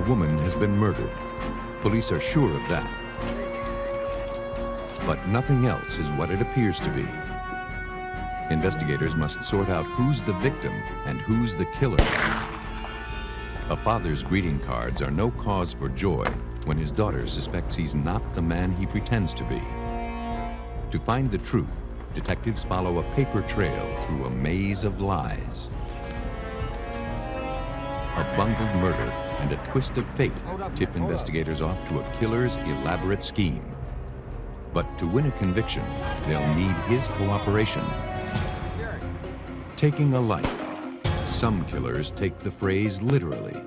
woman has been murdered. Police are sure of that. But nothing else is what it appears to be. Investigators must sort out who's the victim and who's the killer. A father's greeting cards are no cause for joy when his daughter suspects he's not the man he pretends to be. To find the truth, detectives follow a paper trail through a maze of lies. A bungled murder and a twist of fate tip investigators off to a killer's elaborate scheme. But to win a conviction, they'll need his cooperation. Taking a life. Some killers take the phrase literally.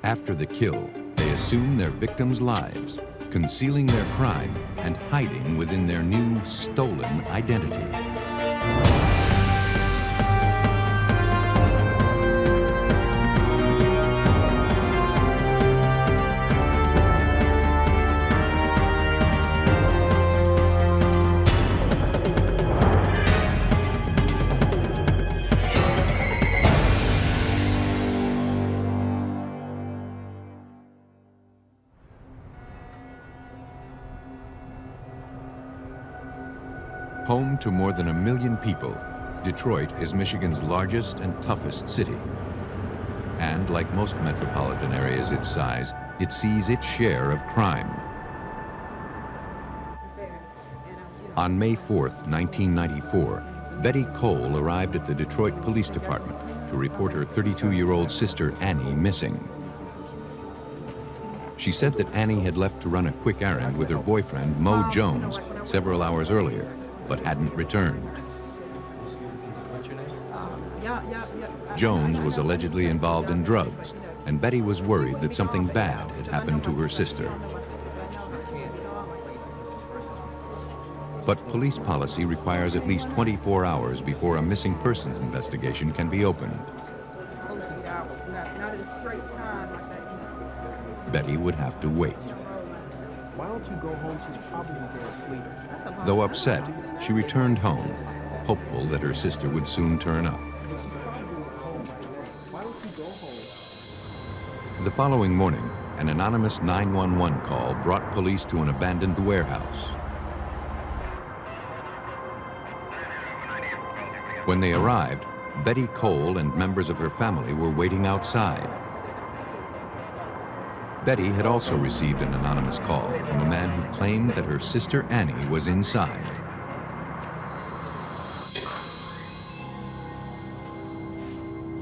After the kill, they assume their victims' lives, concealing their crime and hiding within their new stolen identity. Home to more than 1 million people, Detroit is Michigan's largest and toughest city. And like most metropolitan areas its size, it sees its share of crime. On May 4th, 1994, Betty Cole arrived at the Detroit Police Department to report her 32-year-old sister Annie missing. She said that Annie had left to run a quick errand with her boyfriend, Mo Jones, several hours earlier, but hadn't returned. Jones was allegedly involved in drugs, and Betty was worried that something bad had happened to her sister. But police policy requires at least 24 hours before a missing persons investigation can be opened. Betty would have to wait. Why don't you go home? She's probably there asleep. Though upset, she returned home, hopeful that her sister would soon turn up. Why don't you go home? The following morning, an anonymous 911 call brought police to an abandoned warehouse. When they arrived, Betty Cole and members of her family were waiting outside. Betty had also received an anonymous call from a man who claimed that her sister Annie was inside.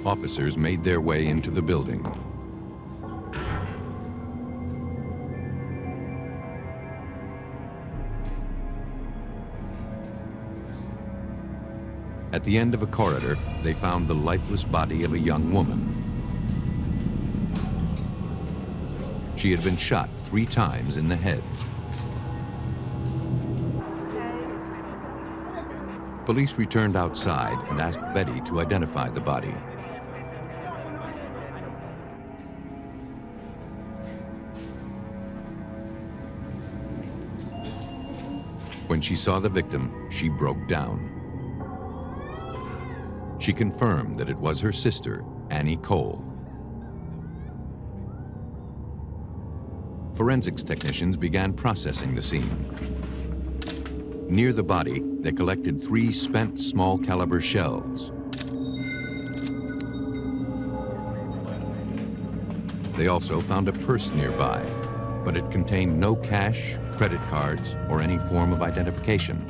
Officers made their way into the building. At the end of a corridor, they found the lifeless body of a young woman. She had been shot 3 times in the head. Police returned outside and asked Betty to identify the body. When she saw the victim, she broke down. She confirmed that it was her sister, Annie Cole. Forensics technicians began processing the scene. Near the body, they collected 3 spent small caliber shells. They also found a purse nearby, but it contained no cash, credit cards, or any form of identification.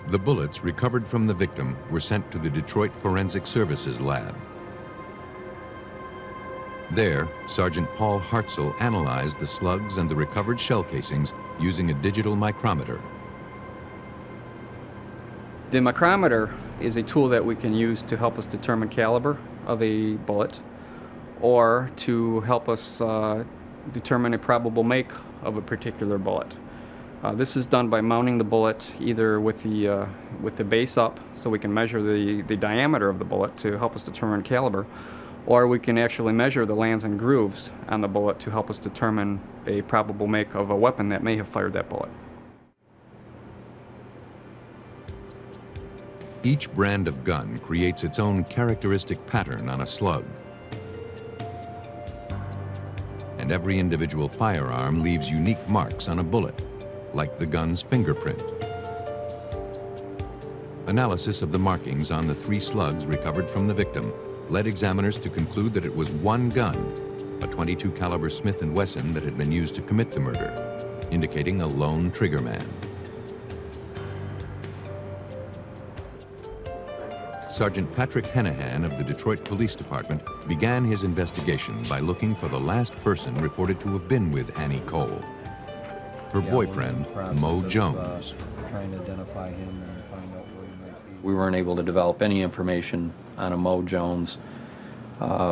The bullets recovered from the victim were sent to the Detroit Forensic Services Lab. There, Sergeant Paul Hartzell analyzed the slugs and the recovered shell casings using a digital micrometer. The micrometer is a tool that we can use to help us determine caliber of a bullet or to help us determine a probable make of a particular bullet. This is done by mounting the bullet either with the base up so we can measure the diameter of the bullet to help us determine caliber, or we can actually measure the lands and grooves on the bullet to help us determine a probable make of a weapon that may have fired that bullet. Each brand of gun creates its own characteristic pattern on a slug. And every individual firearm leaves unique marks on a bullet, like the gun's fingerprint. Analysis of the markings on the 3 slugs recovered from the victim led examiners to conclude that it was one gun, a .22 caliber Smith & Wesson that had been used to commit the murder, indicating a lone trigger man. Sergeant Patrick Hennahan of the Detroit Police Department began his investigation by looking for the last person reported to have been with Annie Cole. Her boyfriend, Mo Jones. Trying to identify him and find out where he might be. We weren't able to develop any information on a Mo Jones.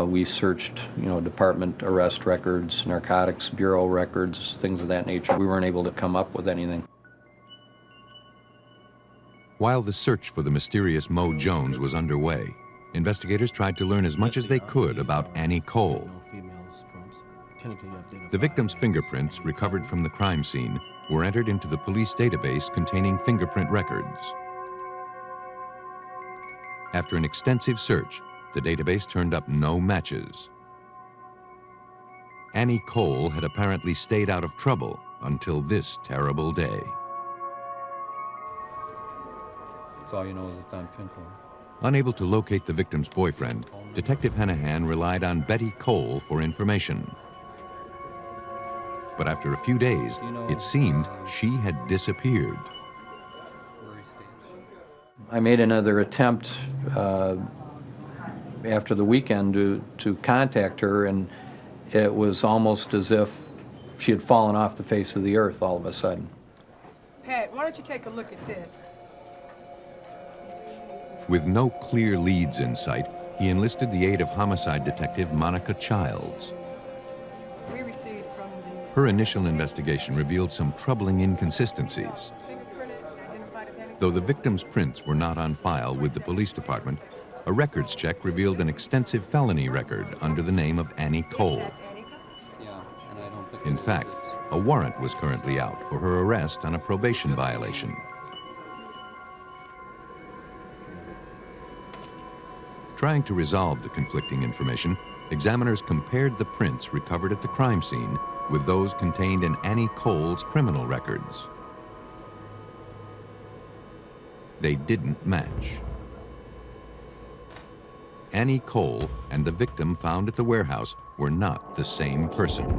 We searched, department arrest records, narcotics bureau records, things of that nature. We weren't able to come up with anything. While the search for the mysterious Mo Jones was underway, investigators tried to learn as much as they could about Annie Cole. The victim's fingerprints recovered from the crime scene were entered into the police database containing fingerprint records. After an extensive search, the database turned up no matches. Annie Cole had apparently stayed out of trouble until this terrible day. That's all you know is it's on Finkel. Unable to locate the victim's boyfriend, Detective Hennahan relied on Betty Cole for information. But after a few days, it seemed she had disappeared. I made another attempt after the weekend to contact her, and it was almost as if she had fallen off the face of the earth all of a sudden. Pat, why don't you take a look at this? With no clear leads in sight, he enlisted the aid of homicide detective Monica Childs. We received from the Her initial investigation revealed some troubling inconsistencies. fingerprinted, identified as Annie. Though the victim's prints were not on file with the police department, a records check revealed an extensive felony record under the name of Annie Cole. Yeah, and I don't think In fact, a warrant was currently out for her arrest on a probation violation. Trying to resolve the conflicting information, examiners compared the prints recovered at the crime scene with those contained in Annie Cole's criminal records. They didn't match. Annie Cole and the victim found at the warehouse were not the same person.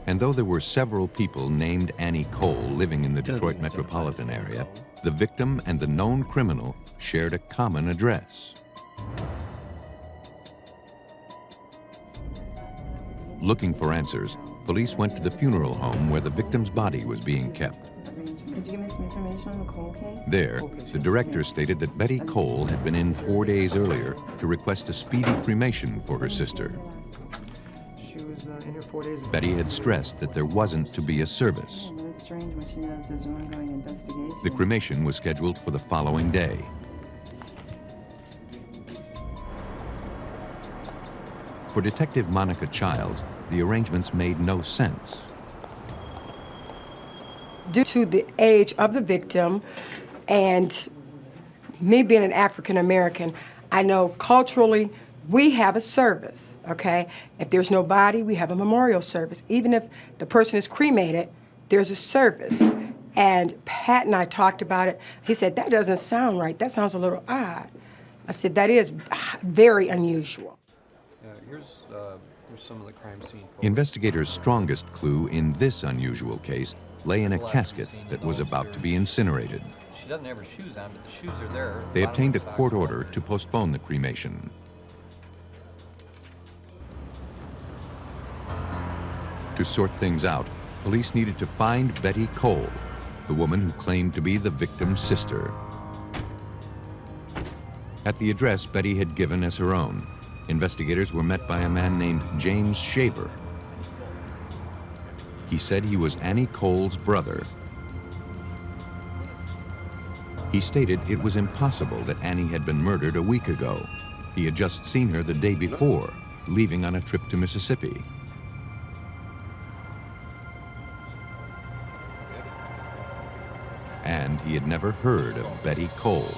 And though there were several people named Annie Cole living in the Detroit metropolitan area, the victim and the known criminal shared a common address. Looking for answers, police went to the funeral home where the victim's body was being kept. Could you give me some information on the Cole case? There, the director stated that Betty Cole had been in 4 days earlier to request a speedy cremation for her sister. She was in here 4 days ago. Betty had stressed that there wasn't to be a service. Well, it's strange when she knows there's an ongoing investigation. The cremation was scheduled for the following day. For Detective Monica Childs, the arrangements made no sense. Due to the age of the victim and me being an African American, I know culturally we have a service, okay? If there's no body, we have a memorial service. Even if the person is cremated, there's a service. And Pat and I talked about it. He said, that doesn't sound right. That sounds a little odd. I said, that is very unusual. Here's some of the crime scene. Investigators' strongest clue in this unusual case lay in a casket that was about to be incinerated. She doesn't have her shoes on, but the shoes are there. They obtained a court order to postpone the cremation. To sort things out, police needed to find Betty Cole, the woman who claimed to be the victim's sister. At the address Betty had given as her own, investigators were met by a man named James Shaver. He said he was Annie Cole's brother. He stated it was impossible that Annie had been murdered a week ago. He had just seen her the day before, leaving on a trip to Mississippi. he had never heard of Betty Cole.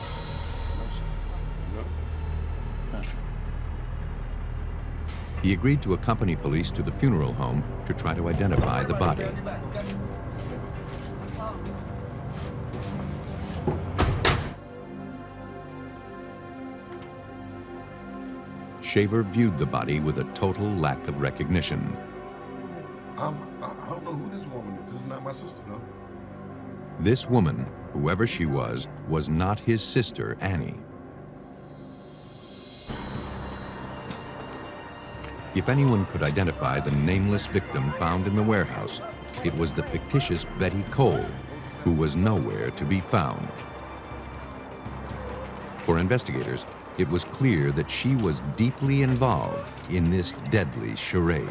He agreed to accompany police to the funeral home to try to identify the body. Shaver viewed the body with a total lack of recognition. I don't know who this woman is. This is not my sister, though. This woman, whoever she was not his sister, Annie. If anyone could identify the nameless victim found in the warehouse, it was the fictitious Betty Cole, who was nowhere to be found. For investigators, it was clear that she was deeply involved in this deadly charade.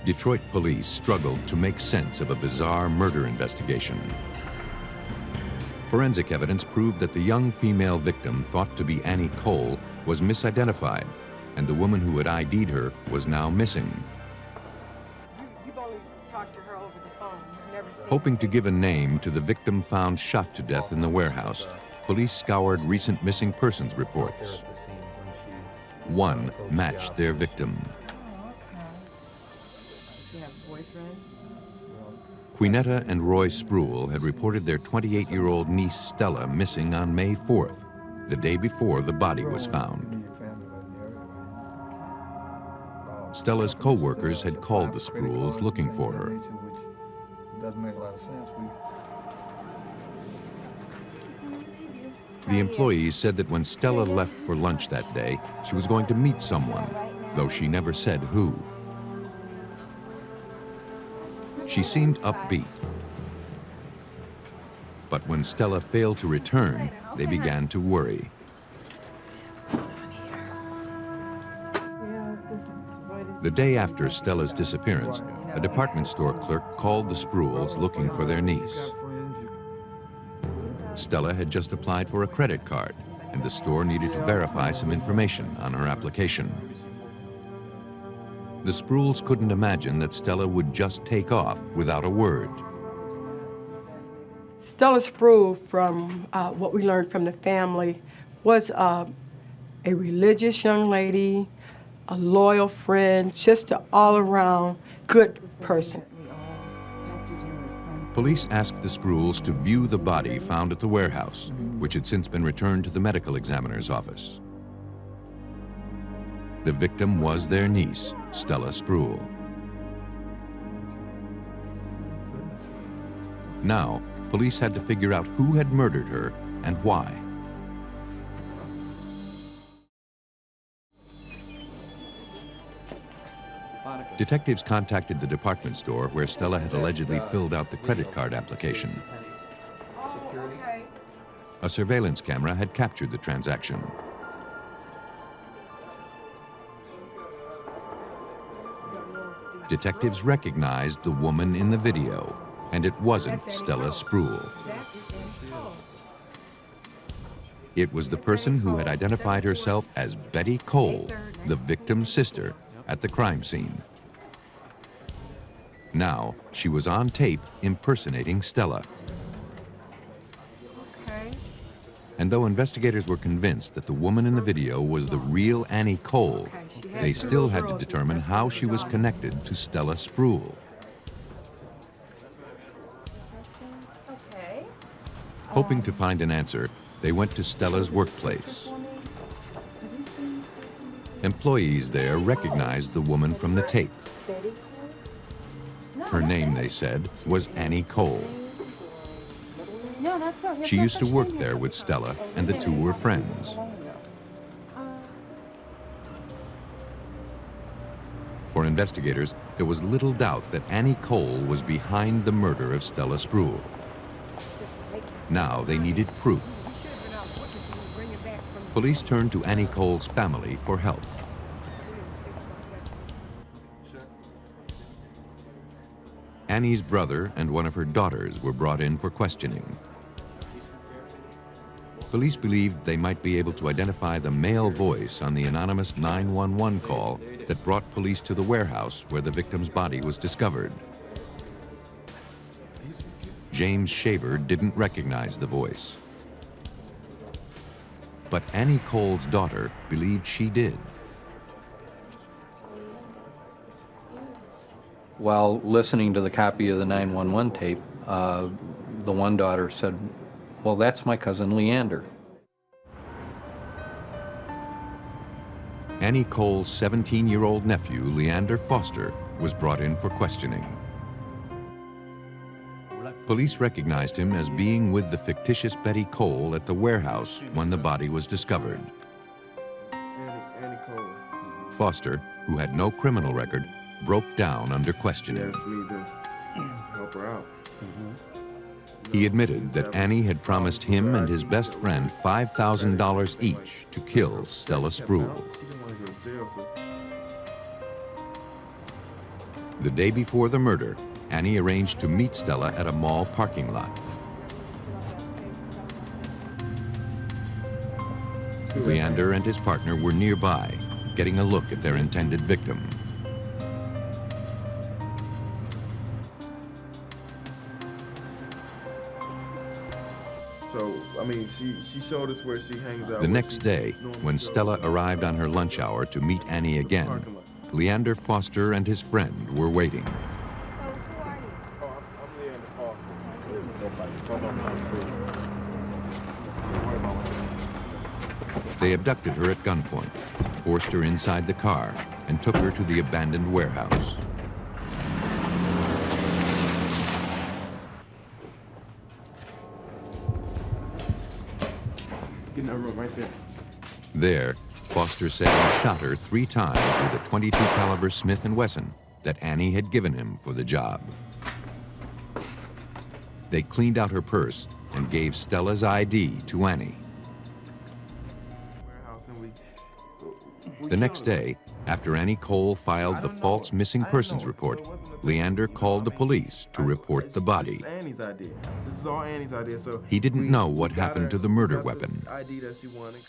Detroit police struggled to make sense of a bizarre murder investigation. Forensic evidence proved that the young female victim thought to be Annie Cole was misidentified, and the woman who had ID'd her was now missing. You've only talked to her over the phone. You've never seen Hoping to give a name to the victim found shot to death in the warehouse, police scoured recent missing persons reports. One matched their victim. You have a boyfriend? Quinetta and Roy Spruill had reported their 28-year-old niece Stella missing on May 4th, the day before the body was found. Stella's co-workers had called the Spruills looking for her. Doesn't make a lot of sense. The employees said that when Stella left for lunch that day, she was going to meet someone, though she never said who. She seemed upbeat. But when Stella failed to return, they began to worry. The day after Stella's disappearance, a department store clerk called the Spruills looking for their niece. Stella had just applied for a credit card, and the store needed to verify some information on her application. The Spruills couldn't imagine that Stella would just take off without a word. Stella Spruill, from what we learned from the family, was a religious young lady, a loyal friend, just an all-around good person. Police asked the Spruills to view the body found at the warehouse, which had since been returned to the medical examiner's office. The victim was their niece, Stella Spruill. Now, police had to figure out who had murdered her and why. Detectives contacted the department store where Stella had allegedly filled out the credit card application. A surveillance camera had captured the transaction. Detectives recognized the woman in the video, and it wasn't Stella Spruill. It was the person who had identified herself as Betty Cole, the victim's sister, at the crime scene. Now, she was on tape impersonating Stella. And though investigators were convinced that the woman in the video was the real Annie Cole, they still had to determine how she was connected to Stella Spruill. Hoping to find an answer, they went to Stella's workplace. Employees there recognized the woman from the tape. Her name, they said, was Annie Cole. She used to work there with Stella, and the two were friends. For investigators, there was little doubt that Annie Cole was behind the murder of Stella Spruill. Now they needed proof. Police turned to Annie Cole's family for help. Annie's brother and one of her daughters were brought in for questioning. Police believed they might be able to identify the male voice on the anonymous 911 call that brought police to the warehouse where the victim's body was discovered. James Shaver didn't recognize the voice. But Annie Cole's daughter believed she did. While listening to the copy of the 911 tape, the one daughter said, "Well, that's my cousin Leander." Annie Cole's 17-year-old nephew, Leander Foster, was brought in for questioning. Police recognized him as being with the fictitious Betty Cole at the warehouse when the body was discovered. Annie Cole. Foster, who had no criminal record, broke down under She questioning. asked me to help her out. He admitted that Annie had promised him and his best friend $5,000 each to kill Stella Spruill. She didn't want to go to jail, so The day before the murder, Annie arranged to meet Stella at a mall parking lot. Leander and his partner were nearby, getting a look at their intended victim. So, I mean, she showed us where she hangs out. The where next she day, normally when goes. Stella arrived on her lunch hour to meet Annie again, Parking lot. Leander Foster and his friend were waiting. Oh, I'm Leander Foster. They abducted her at gunpoint, forced her inside the car, and took her to the abandoned warehouse. Get in that room right there. There, Foster said he shot her 3 times with a .22 caliber Smith & Wesson that Annie had given him for the job. They cleaned out her purse and gave Stella's ID to Annie. Warehouse, and we The next day, after Annie Cole filed the false missing persons report, Leander called the police to report the body. This is Annie's idea. This is all Annie's idea. So He didn't know what we got happened her- to the murder got weapon. ID that she wanted.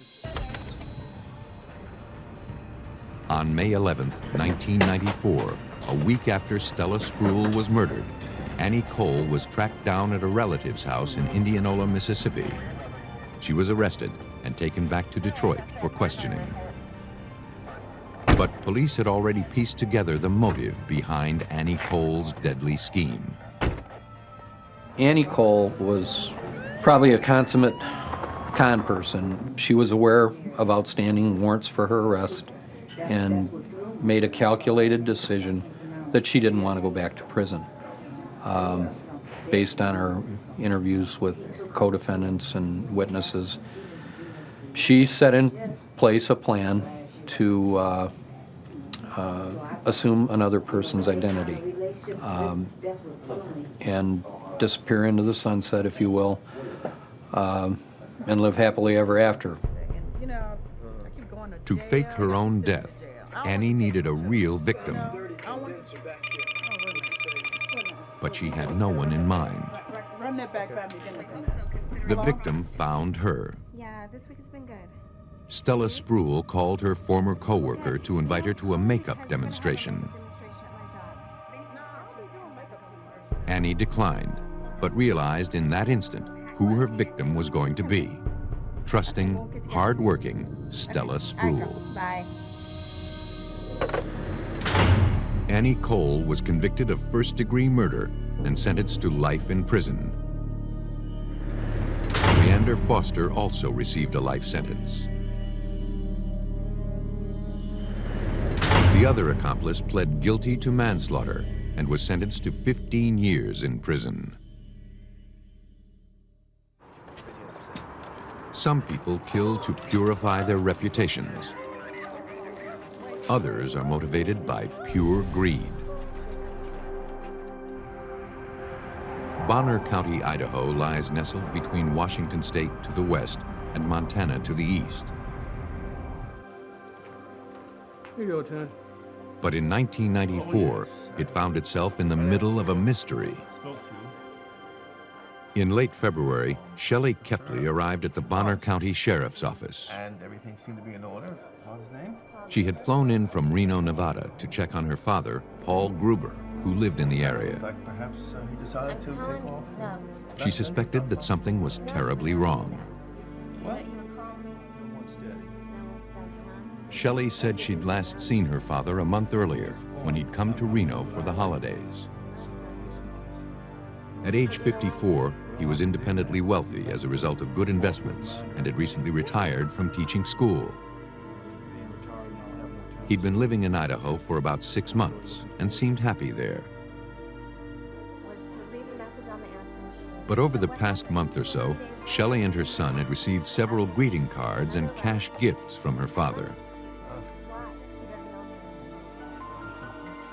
On May 11th, 1994, a week after Stella Spruill was murdered, Annie Cole was tracked down at a relative's house in Indianola, Mississippi. She was arrested and taken back to Detroit for questioning. But police had already pieced together the motive behind Annie Cole's deadly scheme. Annie Cole was probably a consummate con person. She was aware of outstanding warrants for her arrest and made a calculated decision that she didn't want to go back to prison. Based on her interviews with co-defendants and witnesses, she set in place a plan to assume another person's identity and disappear into the sunset, if you will, and live happily ever after. To fake her own death, Annie needed a real victim. But she had no one in mind. The victim found her. Yeah, this week has been good. Stella Spruill called her former co-worker to invite her to a makeup demonstration. Annie declined, but realized in that instant who her victim was going to be. Trusting, hard-working Stella Spruill. Bye. Annie Cole was convicted of first-degree murder and sentenced to life in prison. Leander Foster also received a life sentence. The other accomplice pled guilty to manslaughter and was sentenced to 15 years in prison. Some people kill to purify their reputations. Others are motivated by pure greed. Bonner County, Idaho lies nestled between Washington State to the west and Montana to the east. Here you go, Ted. But in 1994, it found itself in the middle of a mystery. In late February, Shelley Kepley arrived at the Bonner County Sheriff's Office. And everything seemed to be in order. What's his name? She had flown in from Reno, Nevada to check on her father, Paul Gruber, who lived in the area. Like perhaps he decided to take off? No. She suspected that something was terribly wrong. What? You were calling me? No one's steady. No one's done, huh? Shelley said she'd last seen her father a month earlier when he'd come to Reno for the holidays. At age 54, he was independently wealthy as a result of good investments and had recently retired from teaching school. He'd been living in Idaho for about 6 months and seemed happy there. Was to leave a message on the answering machine. But over the past month or so, Shelley and her son had received several greeting cards and cash gifts from her father. Why? He doesn't know me.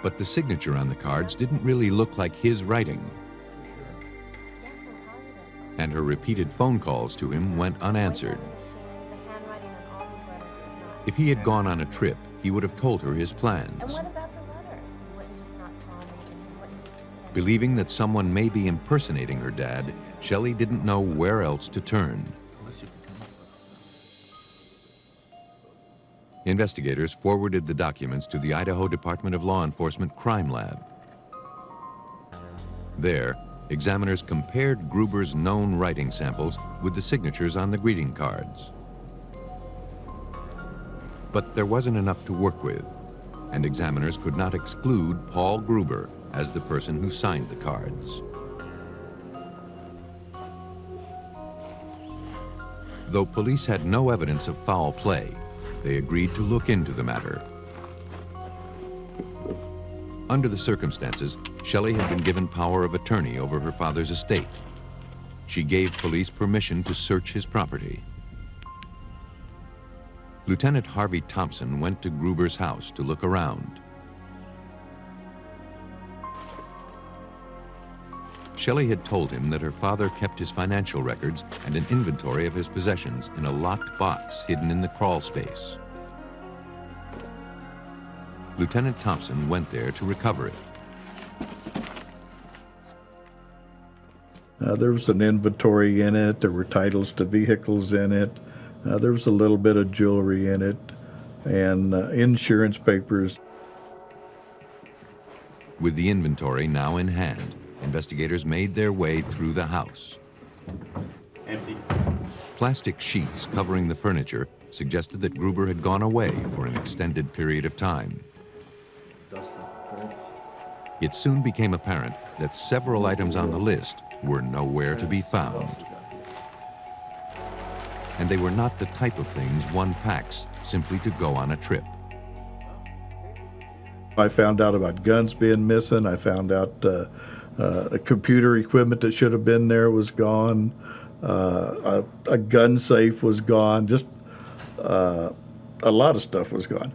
But the signature on the cards didn't really look like his writing, Yes, and how did it? and her repeated phone calls to him went unanswered. The handwriting on all these letters is not. If he had gone on a trip, he would have told her his And plans. what about the letters? You wouldn't just not call me, and you wouldn't just send Believing that someone may be impersonating her dad, Shelley didn't know where else to turn. Investigators forwarded the documents to the Idaho Department of Law Enforcement Crime Lab. There, examiners compared Gruber's known writing samples with the signatures on the greeting cards. But there wasn't enough to work with, and examiners could not exclude Paul Gruber as the person who signed the cards. Though police had no evidence of foul play, they agreed to look into the matter. Under the circumstances, Shelley had been given power of attorney over her father's estate. She gave police permission to search his property. Lieutenant Harvey Thompson went to Gruber's house to look around. Shelley had told him that her father kept his financial records and an inventory of his possessions in a locked box hidden in the crawl space. Lieutenant Thompson went there to recover it. There was an inventory in it. There were titles to vehicles in it. There was a little bit of jewelry in it and insurance papers. With the inventory now in hand, investigators made their way through the house. Empty. Plastic sheets covering the furniture suggested that Gruber had gone away for an extended period of time. It soon became apparent that several items on the list were nowhere to be found. And they were not the type of things one packs simply to go on a trip. I found out about guns being missing. I found out computer equipment that should have been there was gone. A gun safe was gone. Just a lot of stuff was gone.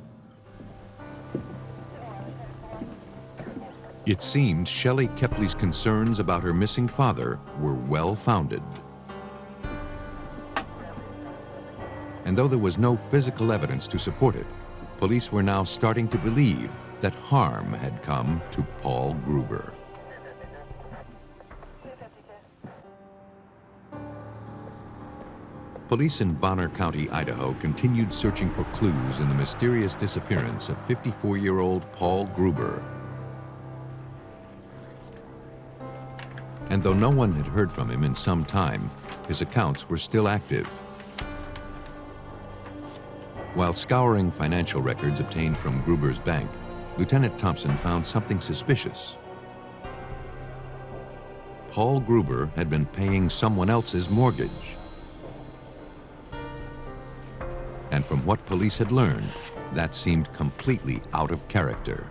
It seemed Shelley Kepley's concerns about her missing father were well-founded. And though there was no physical evidence to support it, police were now starting to believe that harm had come to Paul Gruber. Police in Bonner County, Idaho, continued searching for clues in the mysterious disappearance of 54-year-old Paul Gruber. And though no one had heard from him in some time, his accounts were still active. While scouring financial records obtained from Gruber's bank, Lieutenant Thompson found something suspicious. Paul Gruber had been paying someone else's mortgage. And from what police had learned, that seemed completely out of character.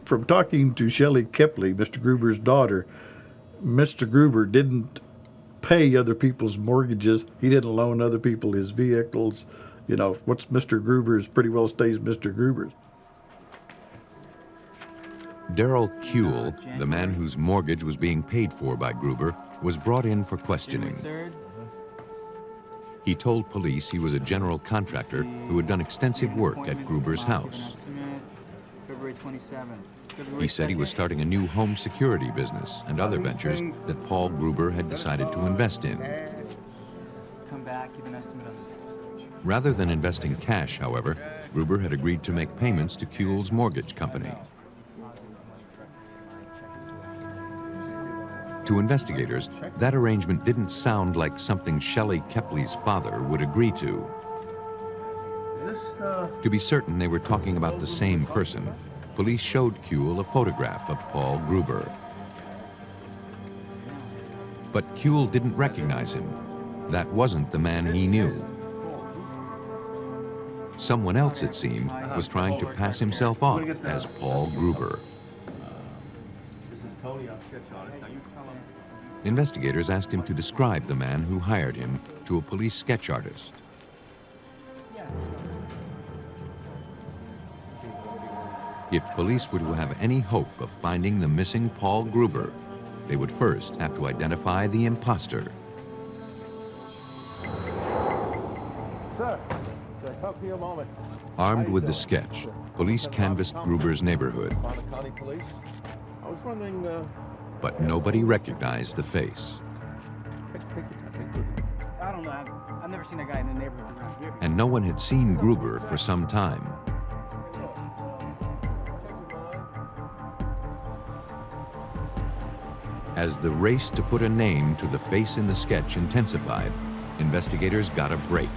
From talking to Shelley Kepley, Mr. Gruber's daughter, Mr. Gruber didn't pay other people's mortgages. He didn't loan other people his vehicles. You know, what's Mr. Gruber's pretty well stays Mr. Gruber's. Darrell Kuehl, the man whose mortgage was being paid for by Gruber, was brought in for questioning. He told police he was a general contractor who had done extensive work at Gruber's house. February 27th. He said he was starting a new home security business and other ventures that Paul Gruber had decided to invest in. Come back, give an estimate on this. Rather than investing cash, however, Gruber had agreed to make payments to Kuehl's mortgage company. To investigators, that arrangement didn't sound like something Shelley Kepley's father would agree to. To be certain they were talking about the same person, police showed Kuehl a photograph of Paul Gruber. But Kuehl didn't recognize him. That wasn't the man he knew. Someone else, it seemed, was trying to pass himself off as Paul Gruber. This is Tony, I'm sketch artist. Now you tell him. Investigators asked him to describe the man who hired him to a police sketch artist. If police were to have any hope of finding the missing Paul Gruber, they would first have to identify the impostor. Sir, can I talk to you a moment? Armed with the sketch, police canvassed Gruber's neighborhood, Bonner County Police. I was wondering, but nobody recognized the face. I don't know. I've never seen a guy in the neighborhood. And no one had seen Gruber for some time. As the race to put a name to the face in the sketch intensified, investigators got a break.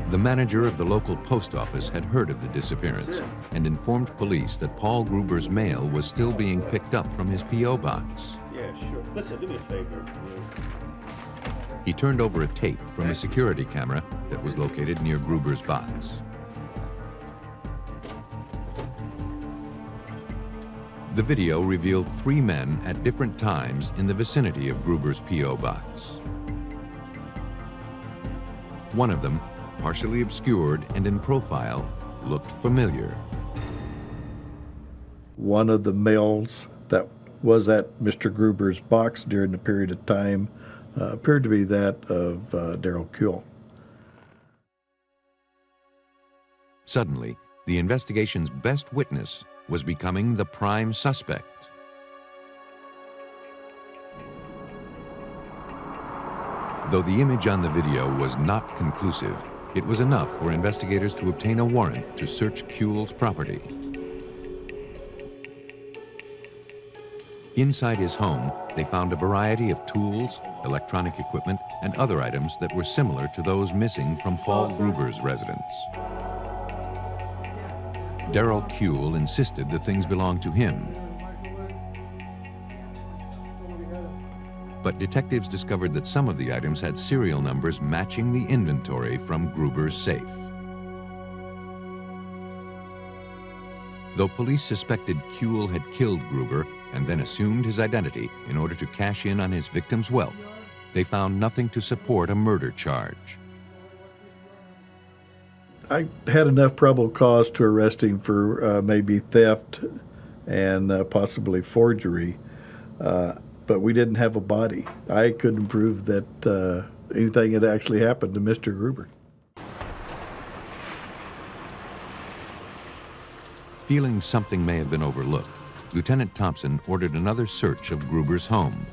The manager of the local post office had heard of the disappearance and informed police that Paul Gruber's mail was still being picked up from his P.O. box. Yeah, sure. Listen, do me a favor. He turned over a tape from a security camera that was located near Gruber's box. The video revealed 3 men at different times in the vicinity of Gruber's P.O. box. One of them, partially obscured and in profile, looked familiar. One of the mails that was at Mr. Gruber's box during the period of time appeared to be that of Darrell Kuehl. Suddenly, the investigation's best witness was becoming the prime suspect. Though the image on the video was not conclusive, it was enough for investigators to obtain a warrant to search Kuehl's property. Inside his home, they found a variety of tools, electronic equipment, and other items that were similar to those missing from Paul Gruber's residence. Darrell Kuehl insisted the things belonged to him. But detectives discovered that some of the items had serial numbers matching the inventory from Gruber's safe. Though police suspected Kuehl had killed Gruber and then assumed his identity in order to cash in on his victim's wealth, they found nothing to support a murder charge. I had enough probable cause to arrest him for maybe theft and possibly forgery, but we didn't have a body. I couldn't prove that anything had actually happened to Mr. Gruber. Feeling something may have been overlooked, Lieutenant Thompson ordered another search of Gruber's home.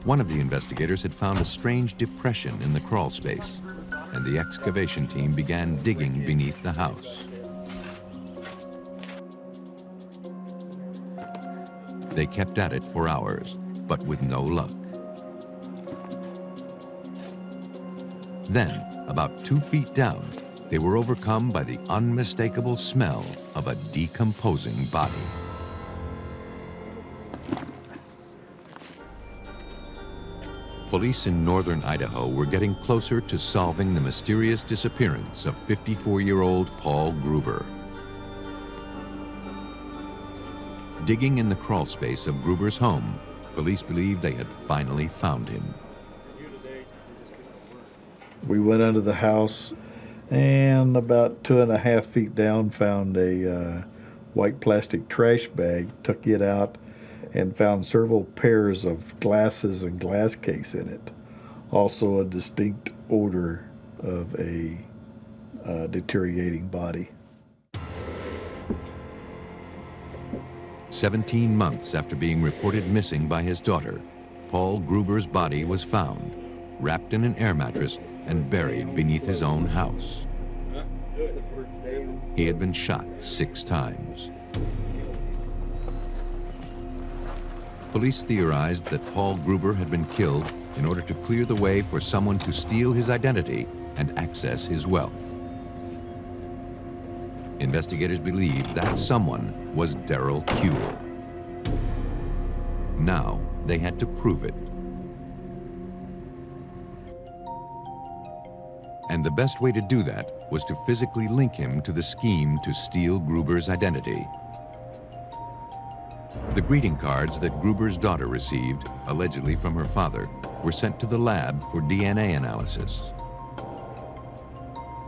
One of the investigators had found a strange depression in the crawl space, and the excavation team began digging beneath the house. They kept at it for hours, but with no luck. Then, about 2 feet down, they were overcome by the unmistakable smell of a decomposing body. Police in northern Idaho were getting closer to solving the mysterious disappearance of 54-year-old Paul Gruber. Digging in the crawl space of Gruber's home, police believed they had finally found him. We went under the house and about 2.5 feet down found a white plastic trash bag, took it out, and found several pairs of glasses and glass case in it. Also a distinct odor of a deteriorating body. 17 months after being reported missing by his daughter, Paul Gruber's body was found, wrapped in an air mattress and buried beneath his own house. He had been shot 6 times. Police theorized that Paul Gruber had been killed in order to clear the way for someone to steal his identity and access his wealth. Investigators believed that someone was Darrell Kuehl. Now they had to prove it. And the best way to do that was to physically link him to the scheme to steal Gruber's identity. The greeting cards that Gruber's daughter received, allegedly from her father, were sent to the lab for DNA analysis.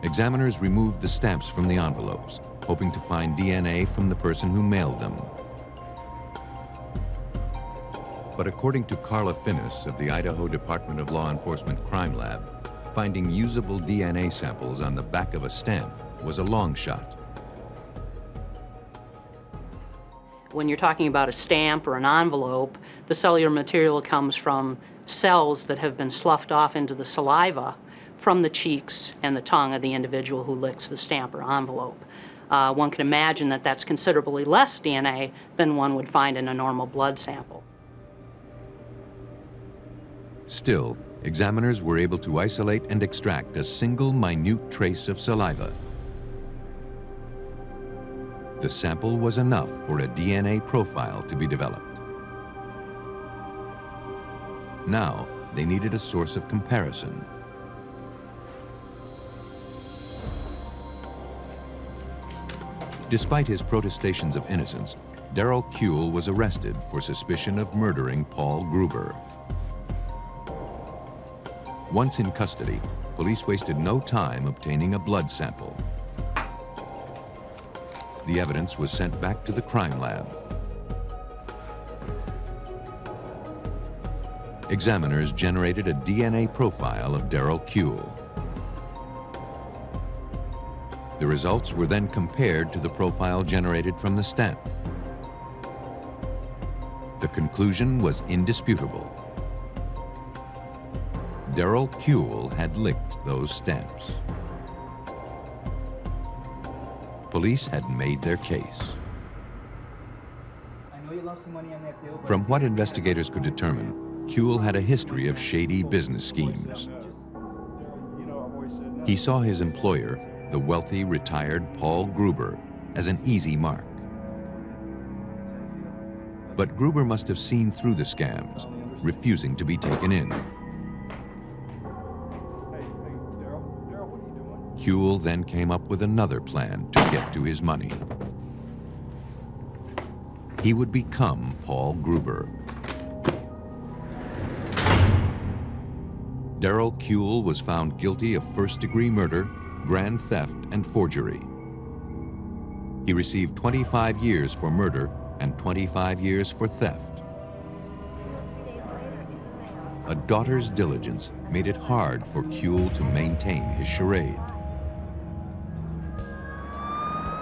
Examiners removed the stamps from the envelopes, hoping to find DNA from the person who mailed them. But according to Carla Finnis of the Idaho Department of Law Enforcement Crime Lab, finding usable DNA samples on the back of a stamp was a long shot. When you're talking about a stamp or an envelope, the cellular material comes from cells that have been sloughed off into the saliva from the cheeks and the tongue of the individual who licks the stamp or envelope. One can imagine that that's considerably less DNA than one would find in a normal blood sample. Still, examiners were able to isolate and extract a single minute trace of saliva. The sample was enough for a DNA profile to be developed. Now, they needed a source of comparison. Despite his protestations of innocence, Darrell Kuehl was arrested for suspicion of murdering Paul Gruber. Once in custody, police wasted no time obtaining a blood sample. The evidence was sent back to the crime lab. Examiners generated a DNA profile of Darrell Kuehl. The results were then compared to the profile generated from the stamp. The conclusion was indisputable. Darrell Kuehl had licked those stamps. Police had made their case. From what investigators could determine, Kuehl had a history of shady business schemes. He saw his employer, the wealthy retired Paul Gruber, as an easy mark. But Gruber must have seen through the scams, refusing to be taken in. Kuehl then came up with another plan to get to his money. He would become Paul Gruber. Darrell Kuehl was found guilty of first-degree murder, grand theft, and forgery. He received 25 years for murder and 25 years for theft. A daughter's diligence made it hard for Kuehl to maintain his charade.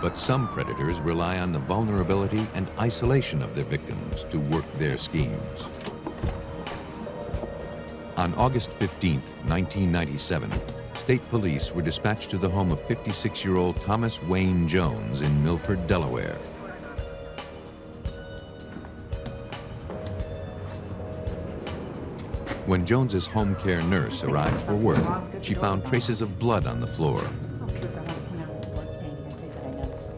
But some predators rely on the vulnerability and isolation of their victims to work their schemes. On August 15, 1997, state police were dispatched to the home of 56-year-old Thomas Wayne Jones in Milford, Delaware. When Jones's home care nurse arrived for work, she found traces of blood on the floor.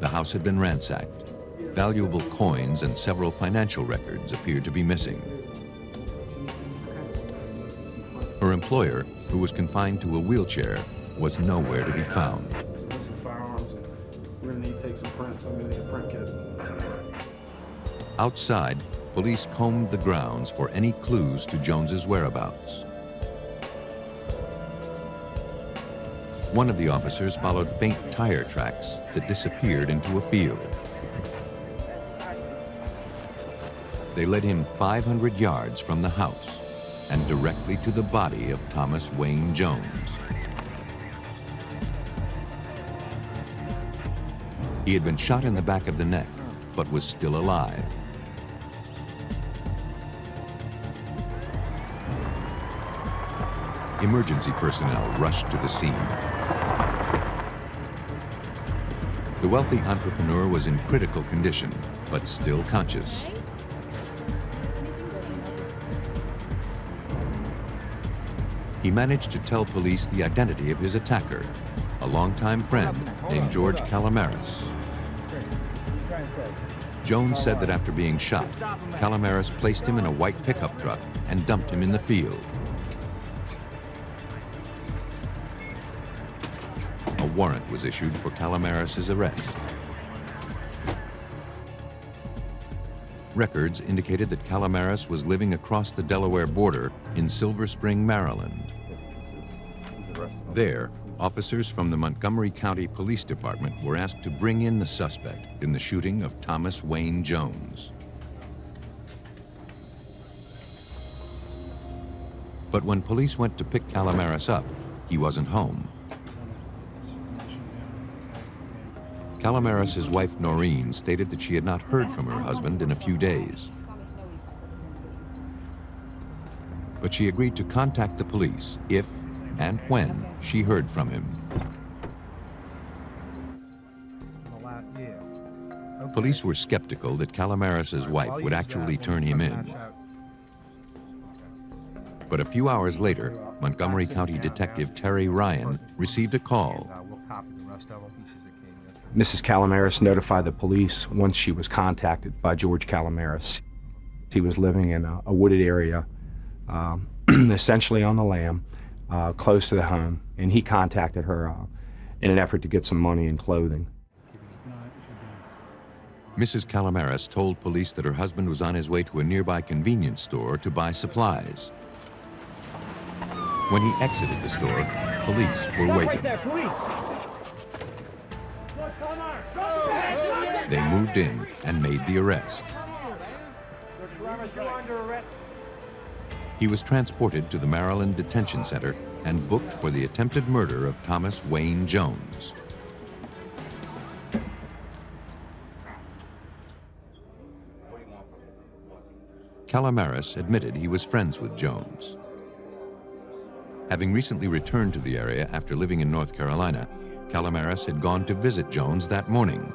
The house had been ransacked. Valuable coins and several financial records appeared to be missing. Her employer, who was confined to a wheelchair, was nowhere to be found. Some firearms, and we're gonna need to take some prints. I'm gonna need a print kit. Outside, police combed the grounds for any clues to Jones's whereabouts. One of the officers followed faint tire tracks that disappeared into a field. They led him 500 yards from the house and directly to the body of Thomas Wayne Jones. He had been shot in the back of the neck, but was still alive. Emergency personnel rushed to the scene. The wealthy entrepreneur was in critical condition, but still conscious. He managed to tell police the identity of his attacker, a longtime friend named George Calamares. Jones said that after being shot, Calamares placed him in a white pickup truck and dumped him in the field. A warrant was issued for Calamares' arrest. Records indicated that Calamares was living across the Delaware border in Silver Spring, Maryland. There, officers from the Montgomery County Police Department were asked to bring in the suspect in the shooting of Thomas Wayne Jones. But when police went to pick Calamares up, he wasn't home. Calamares' wife, Noreen, stated that she had not heard from her husband in a few days. But she agreed to contact the police if and when she heard from him. Police were skeptical that Calamares' wife would actually turn him in. But a few hours later, Montgomery County Detective Terry Ryan received a call. Mrs. Calamares notified the police once she was contacted by George Calamares. He was living in a wooded area, essentially on the lam, close to the home, and he contacted her in an effort to get some money and clothing. Mrs. Calamares told police that her husband was on his way to a nearby convenience store to buy supplies. When he exited the store, police were waiting. They moved in and made the arrest. He was transported to the Maryland Detention Center and booked for the attempted murder of Thomas Wayne Jones. Calamares admitted he was friends with Jones. Having recently returned to the area after living in North Carolina, Calamares had gone to visit Jones that morning.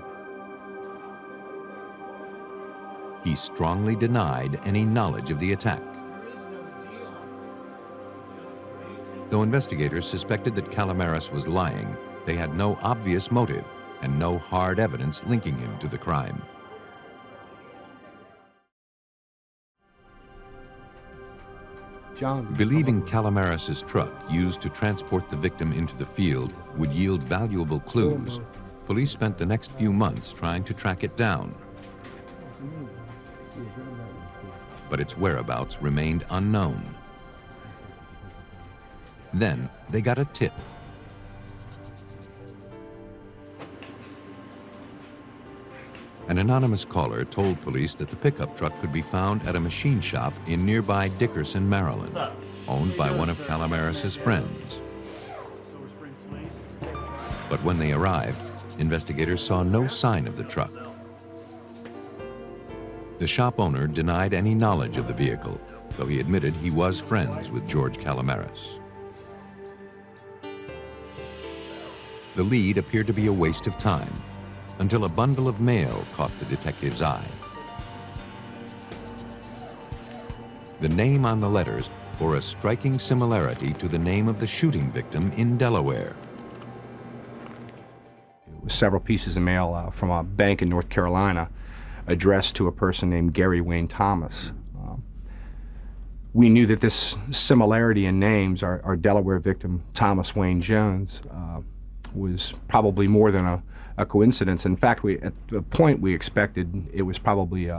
He strongly denied any knowledge of the attack. Though investigators suspected that Calamares was lying, they had no obvious motive and no hard evidence linking him to the crime. Believing Calamares' truck used to transport the victim into the field would yield valuable clues, police spent the next few months trying to track it down. But its whereabouts remained unknown. Then they got a tip. An anonymous caller told police that the pickup truck could be found at a machine shop in nearby Dickerson, Maryland, owned by one of Calamares' friends. But when they arrived, investigators saw no sign of the truck. The shop owner denied any knowledge of the vehicle, though he admitted he was friends with George Calamares. The lead appeared to be a waste of time, until a bundle of mail caught the detective's eye. The name on the letters bore a striking similarity to the name of the shooting victim in Delaware. It was several pieces of mail from a bank in North Carolina addressed to a person named Gary Wayne Thomas. We knew that this similarity in names, our Delaware victim, Thomas Wayne Jones, was probably more than a coincidence. In fact, at the point we expected it was probably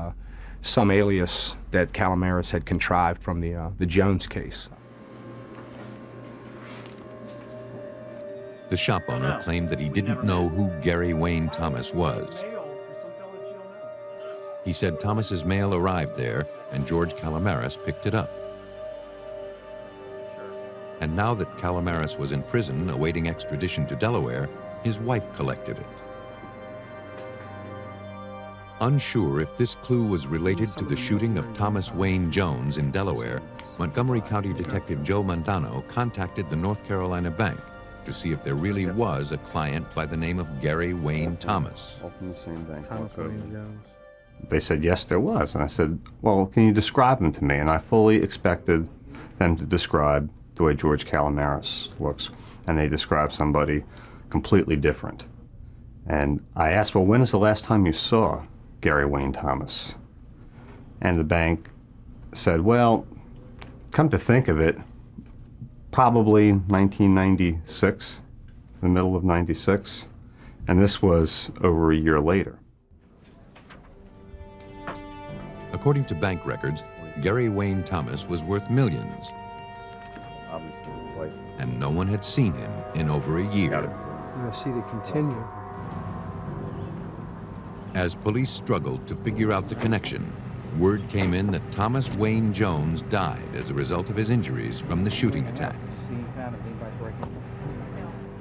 some alias that Calamares had contrived from the Jones case. The shop owner claimed that he didn't know who Gary Wayne Thomas was. He said Thomas's mail arrived there and George Calamares picked it up. And now that Calamares was in prison awaiting extradition to Delaware, his wife collected it. Unsure if this clue was related to the shooting of Thomas Wayne Jones in Delaware, Montgomery County Detective Joe Mondano contacted the North Carolina bank to see if there really was a client by the name of Gary Wayne Thomas. Thomas Wayne Jones. They said, yes, there was. And I said, well, can you describe him to me? And I fully expected them to describe the way George Calamaris looks. And they described somebody completely different. And I asked, well, when is the last time you saw Gary Wayne Thomas? And the bank said, well, come to think of it, probably 1996, the middle of 96. And this was over a year later. According to bank records, Gary Wayne Thomas was worth millions, and no one had seen him in over a year. You'll see the continue. As police struggled to figure out the connection, word came in that Thomas Wayne Jones died as a result of his injuries from the shooting attack.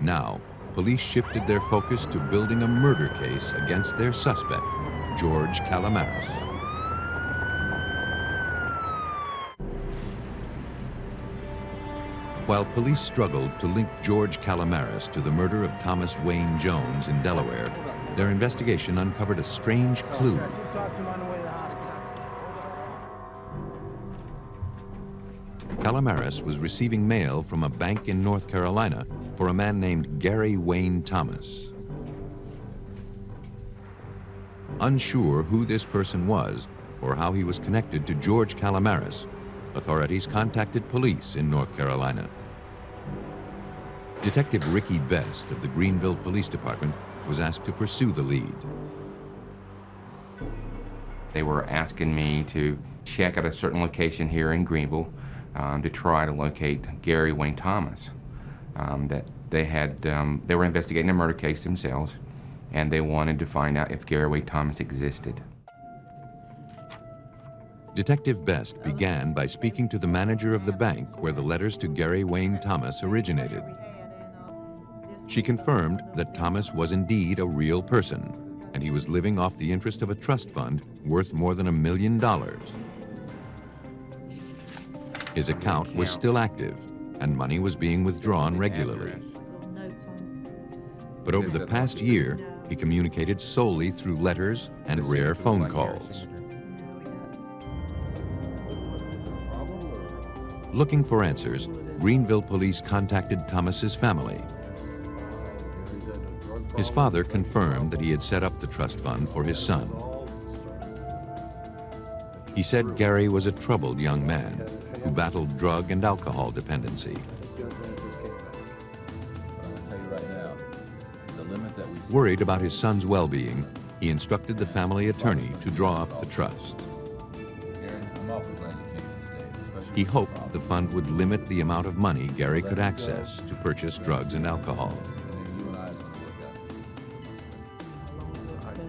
Now, police shifted their focus to building a murder case against their suspect, George Calamaris. While police struggled to link George Calamaris to the murder of Thomas Wayne Jones in Delaware, their investigation uncovered a strange clue. Calamaris was receiving mail from a bank in North Carolina for a man named Gary Wayne Thomas. Unsure who this person was or how he was connected to George Calamaris, authorities contacted police in North Carolina. Detective Ricky Best of the Greenville Police Department was asked to pursue the lead. They were asking me to check at a certain location here in Greenville to try to locate Gary Wayne Thomas. That they were investigating a murder case themselves, and they wanted to find out if Gary Wayne Thomas existed. Detective Best began by speaking to the manager of the bank where the letters to Gary Wayne Thomas originated. She confirmed that Thomas was indeed a real person, and he was living off the interest of a trust fund worth more than $1 million. His account was still active, and money was being withdrawn regularly. But over the past year, he communicated solely through letters and rare phone calls. Looking for answers, Greenville police contacted Thomas's family. His father confirmed that he had set up the trust fund for his son. He said Gary was a troubled young man who battled drug and alcohol dependency. Worried about his son's well-being, he instructed the family attorney to draw up the trust. He hoped the fund would limit the amount of money Gary could access to purchase drugs and alcohol.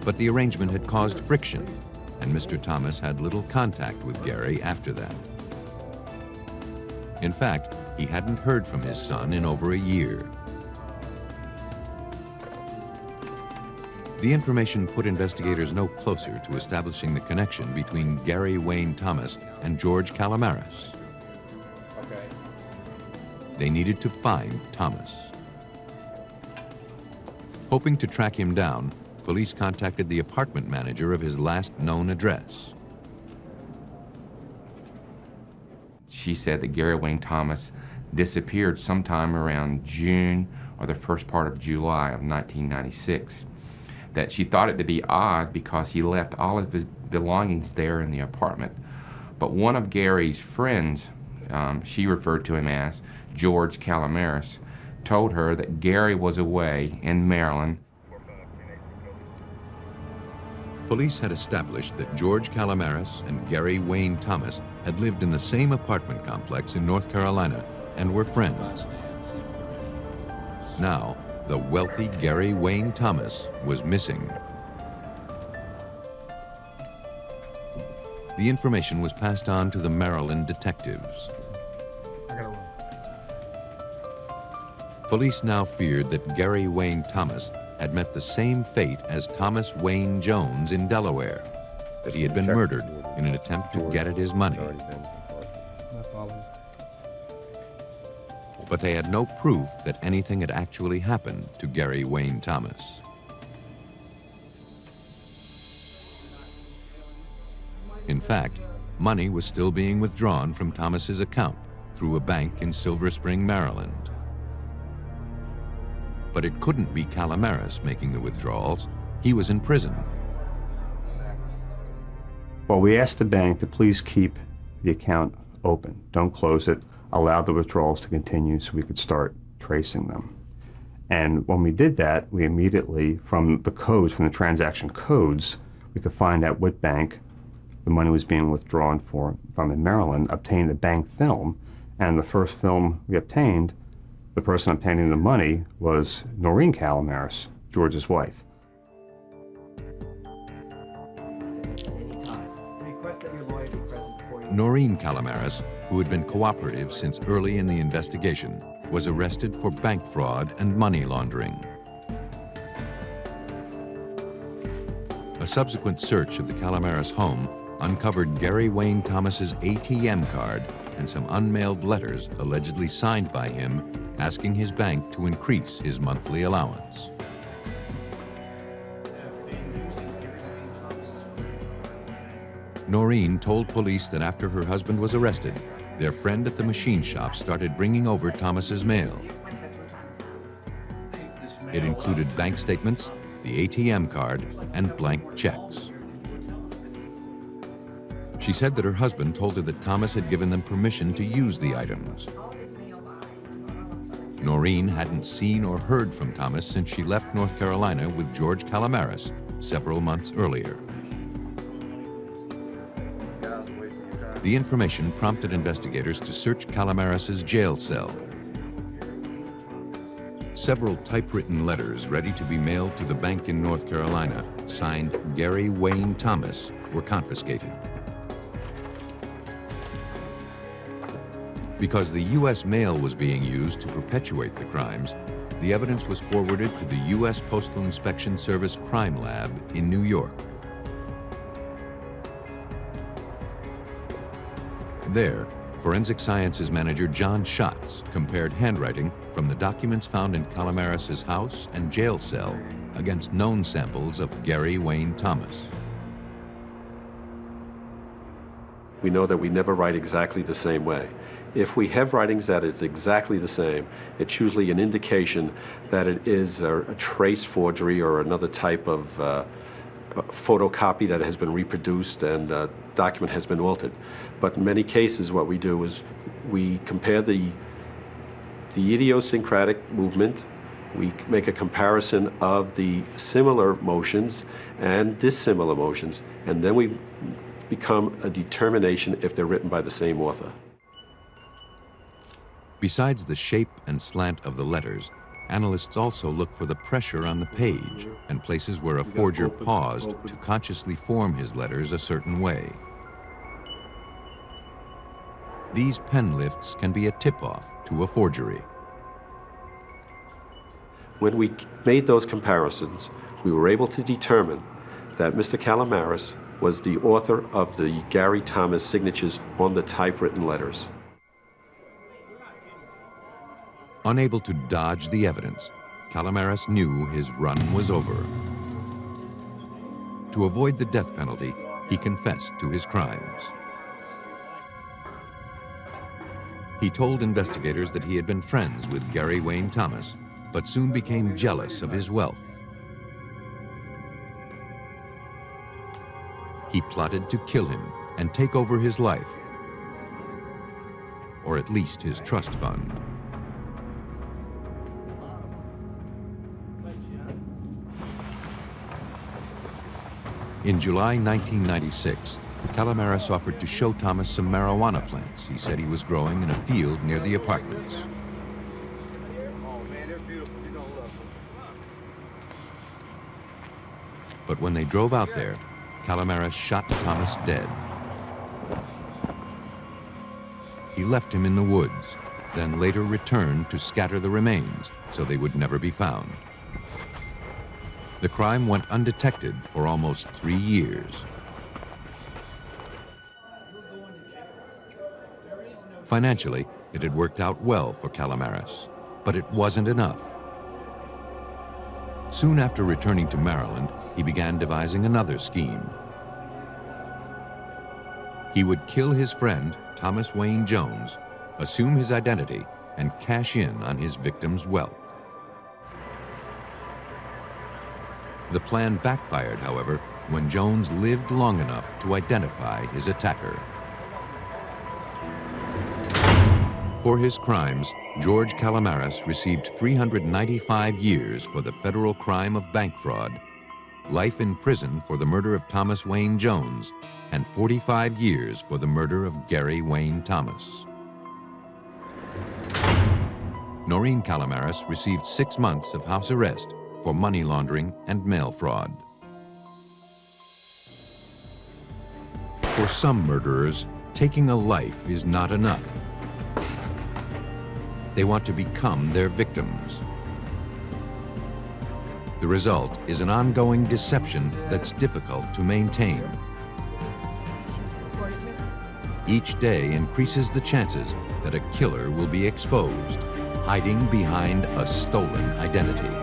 But the arrangement had caused friction, and Mr. Thomas had little contact with Gary after that. In fact, he hadn't heard from his son in over a year. The information put investigators no closer to establishing the connection between Gary Wayne Thomas and George Calamaris. They needed to find Thomas. Hoping to track him down, police contacted the apartment manager of his last known address. She said that Gary Wayne Thomas disappeared sometime around June or the first part of July of 1996. That she thought it to be odd because he left all of his belongings there in the apartment. But one of Gary's friends, she referred to him as George Calamaris, told her that Gary was away in Maryland. Police had established that George Calamaris and Gary Wayne Thomas had lived in the same apartment complex in North Carolina and were friends. Now, the wealthy Gary Wayne Thomas was missing. The information was passed on to the Maryland detectives. Police now feared that Gary Wayne Thomas had met the same fate as Thomas Wayne Jones in Delaware, that he had been murdered in an attempt to get at his money. but they had no proof that anything had actually happened to Gary Wayne Thomas. In fact, money was still being withdrawn from Thomas's account through a bank in Silver Spring, Maryland. But it couldn't be Calamaris making the withdrawals. He was in prison. Well, we asked the bank to please keep the account open. Don't close it. Allow the withdrawals to continue so we could start tracing them. And when we did that, we immediately, from the codes, from the transaction codes, we could find out what bank the money was being withdrawn from in Maryland, obtained the bank film, and the first film we obtained, the person obtaining the money was Noreen Calamaris, George's wife. Noreen Calamaris, who had been cooperative since early in the investigation, was arrested for bank fraud and money laundering. A subsequent search of the Calamaris home uncovered Gary Wayne Thomas's ATM card and some unmailed letters allegedly signed by him asking his bank to increase his monthly allowance. Noreen told police that after her husband was arrested, their friend at the machine shop started bringing over Thomas's mail. It included bank statements, the ATM card, and blank checks. She said that her husband told her that Thomas had given them permission to use the items. Noreen hadn't seen or heard from Thomas since she left North Carolina with George Calamaris several months earlier. The information prompted investigators to search Calamaris's jail cell. Several typewritten letters ready to be mailed to the bank in North Carolina, signed Gary Wayne Thomas, were confiscated. Because the U.S. mail was being used to perpetuate the crimes, the evidence was forwarded to the U.S. Postal Inspection Service Crime Lab in New York. There, Forensic Sciences manager John Schatz compared handwriting from the documents found in Calamaris's house and jail cell against known samples of Gary Wayne Thomas. We know that we never write exactly the same way. If we have writings that is exactly the same, it's usually an indication that it is a trace forgery or another type of photocopy that has been reproduced and the document has been altered. But in many cases, what we do is we compare the idiosyncratic movement, we make a comparison of the similar motions and dissimilar motions, and then we become a determination if they're written by the same author. Besides the shape and slant of the letters, analysts also look for the pressure on the page and places where a forger paused to consciously form his letters a certain way. These pen lifts can be a tip-off to a forgery. When we made those comparisons, we were able to determine that Mr. Calamaris was the author of the Gary Thomas signatures on the typewritten letters. Unable to dodge the evidence, Calamaris knew his run was over. To avoid the death penalty, he confessed to his crimes. He told investigators that he had been friends with Gary Wayne Thomas, but soon became jealous of his wealth. He plotted to kill him and take over his life, or at least his trust fund. In July 1996, Calamaris offered to show Thomas some marijuana plants he said he was growing in a field near the apartments. But when they drove out there, Calamaris shot Thomas dead. He left him in the woods, then later returned to scatter the remains so they would never be found. The crime went undetected for almost 3 years. Financially, It had worked out well for Calamares, but it wasn't enough. Soon after returning to Maryland, he began devising another scheme. He would kill his friend, Thomas Wayne Jones, assume his identity, and cash in on his victim's wealth. The plan backfired, however, when Jones lived long enough to identify his attacker. For his crimes, George Calamares received 395 years for the federal crime of bank fraud, life in prison for the murder of Thomas Wayne Jones, and 45 years for the murder of Gary Wayne Thomas. Noreen Calamares received 6 months of house arrest for money laundering and mail fraud. For some murderers, taking a life is not enough. They want to become their victims. The result is an ongoing deception that's difficult to maintain. Each day increases the chances that a killer will be exposed, hiding behind a stolen identity.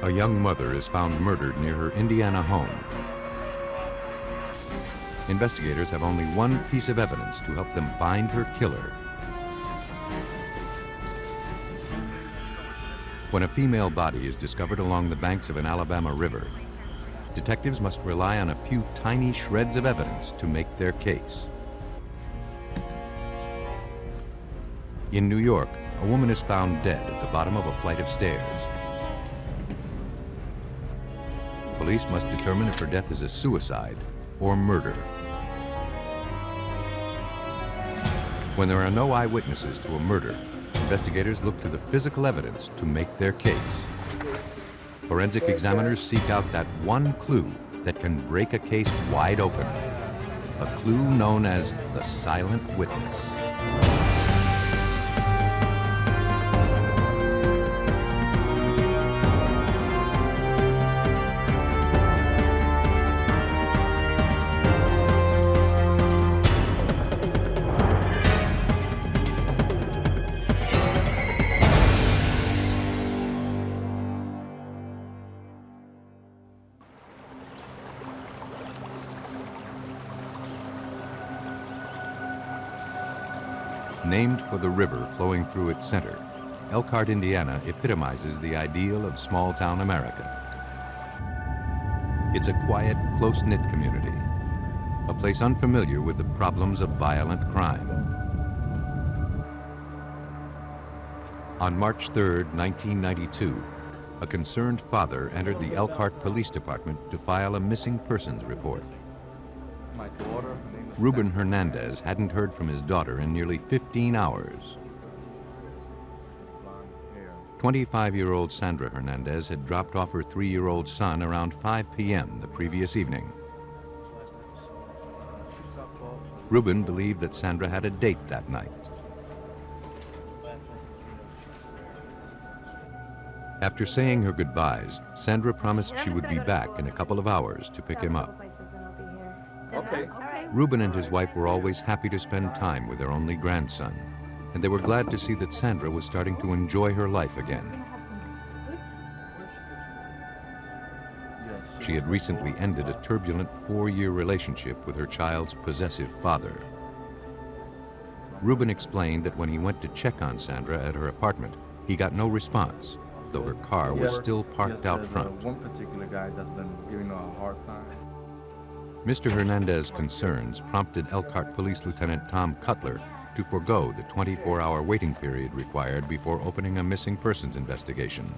A young mother is found murdered near her Indiana home. Investigators have only one piece of evidence to help them find her killer. When a female body is discovered along the banks of an Alabama river, detectives must rely on a few tiny shreds of evidence to make their case. In New York, a woman is found dead at the bottom of a flight of stairs. Police must determine if her death is a suicide or murder. When there are no eyewitnesses to a murder, investigators look to the physical evidence to make their case. Forensic examiners seek out that one clue that can break a case wide open, a clue known as the silent witness. Named for the river flowing through its center, Elkhart, Indiana epitomizes the ideal of small-town America. It's a quiet, close-knit community, a place unfamiliar with the problems of violent crime. On March 3, 1992, a concerned father entered the Elkhart Police Department to file a missing persons report. My daughter, her name is Ruben Hernandez hadn't heard from his daughter in nearly 15 hours. 25-year-old Sandra Hernandez had dropped off her 3-year-old son around 5 p.m. the previous evening. Ruben believed that Sandra had a date that night. After saying her goodbyes, Sandra promised she would be back in a couple of hours to pick him up. Okay. Ruben and his wife were always happy to spend time with their only grandson, and they were glad to see that Sandra was starting to enjoy her life again. She had recently ended a turbulent 4-year relationship with her child's possessive father. Ruben explained that when he went to check on Sandra at her apartment, he got no response, though her car was still parked out front. One particular guy that's been giving her a hard time. Mr. Hernandez's concerns prompted Elkhart Police Lieutenant Tom Cutler to forego the 24-hour waiting period required before opening a missing persons investigation.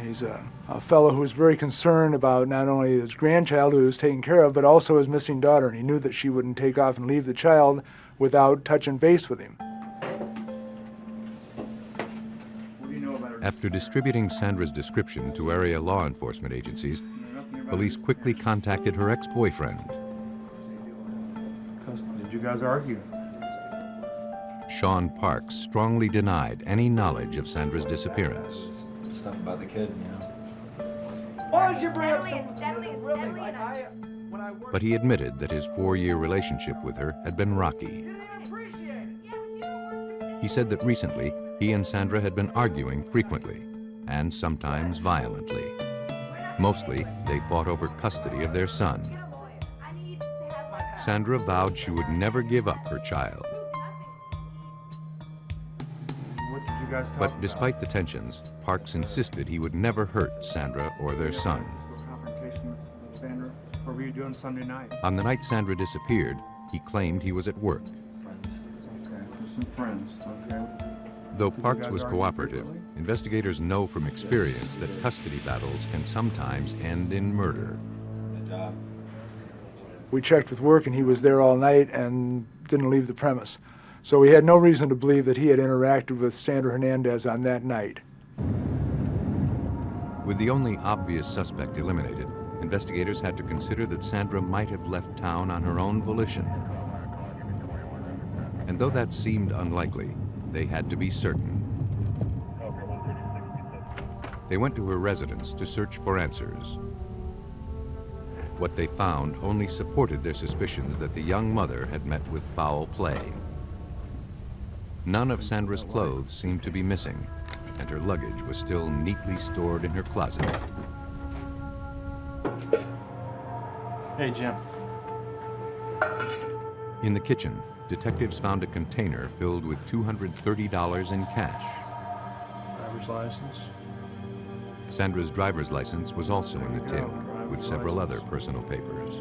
He's a fellow who was very concerned about not only his grandchild who he was taking care of, but also his missing daughter. And he knew that she wouldn't take off and leave the child without touching base with him. After distributing Sandra's description to area law enforcement agencies, police quickly contacted her ex-boyfriend. Did you guys argue? Sean Parks strongly denied any knowledge of Sandra's disappearance. Stuff about the kid, you know. Why would you bring up something really like when I worked? But he admitted that his 4-year relationship with her had been rocky. He said that recently he and Sandra had been arguing frequently and sometimes violently. Mostly, they fought over custody of their son. Sandra vowed she would never give up her child. What did you guys talk But about? despite the tensions, Parks insisted he would never hurt Sandra or their son. Confrontation with Sandra. What were you doing Sunday night? On the night Sandra disappeared, he claimed he was at work. Okay, with some friends. Okay. Though Parks was cooperative, investigators know from experience that custody battles can sometimes end in murder. We checked with work and he was there all night and didn't leave the premise. So we had no reason to believe that he had interacted with Sandra Hernandez on that night. With the only obvious suspect eliminated, investigators had to consider that Sandra might have left town on her own volition. And though that seemed unlikely, they had to be certain. They went to her residence to search for answers. What they found only supported their suspicions that the young mother had met with foul play. None of Sandra's clothes seemed to be missing, and her luggage was still neatly stored in her closet. Hey, Jim. In the kitchen, detectives found a container filled with $230 in cash. Driver's license. Sandra's driver's license was also in the tin, with several other personal papers.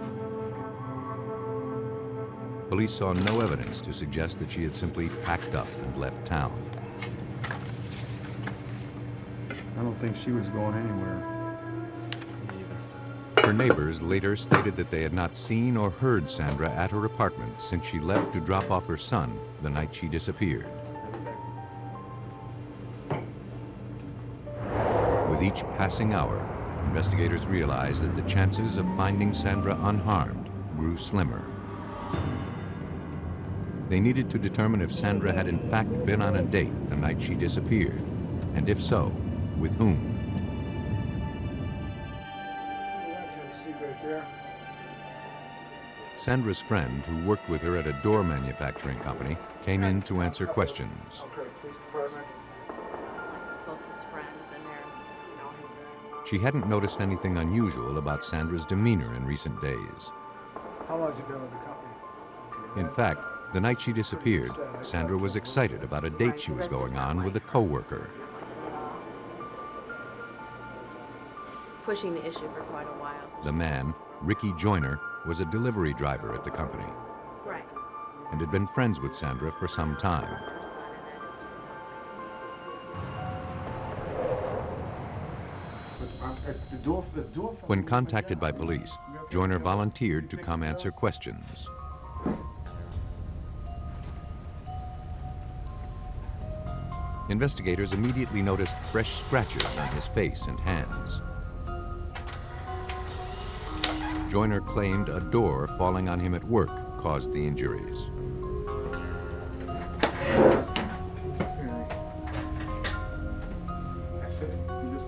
Police saw no evidence to suggest that she had simply packed up and left town. I don't think she was going anywhere. Her neighbors later stated that they had not seen or heard Sandra at her apartment since she left to drop off her son the night she disappeared. With each passing hour, investigators realized that the chances of finding Sandra unharmed grew slimmer. They needed to determine if Sandra had in fact been on a date the night she disappeared, and if so, with whom. Sandra's friend, who worked with her at a door manufacturing company, came in to answer questions. Okay, police department. Closest friends and their She hadn't noticed anything unusual about Sandra's demeanor in recent days. How long has he been with the company? In fact, the night she disappeared, Sandra was excited about a date she was going on with a coworker. pushing the issue for quite a while. So The man, Ricky Joyner, was a delivery driver at the company right. and had been friends with Sandra for some time. When contacted by police, Joyner volunteered to come answer questions. Investigators immediately noticed fresh scratches on his face and hands. Joyner claimed a door falling on him at work caused the injuries.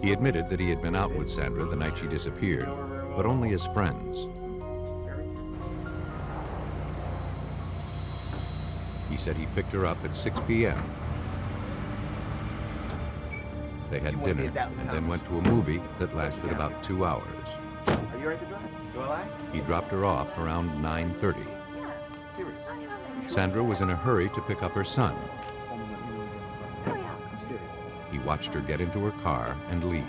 He admitted that he had been out with Sandra the night she disappeared, but only as friends. He said he picked her up at 6 p.m. They had dinner and then went to a movie that lasted about 2 hours. Are you ready to drive? Do I lie? He dropped her off around 9:30. Serious? Sandra was in a hurry to pick up her son. He watched her get into her car and leave.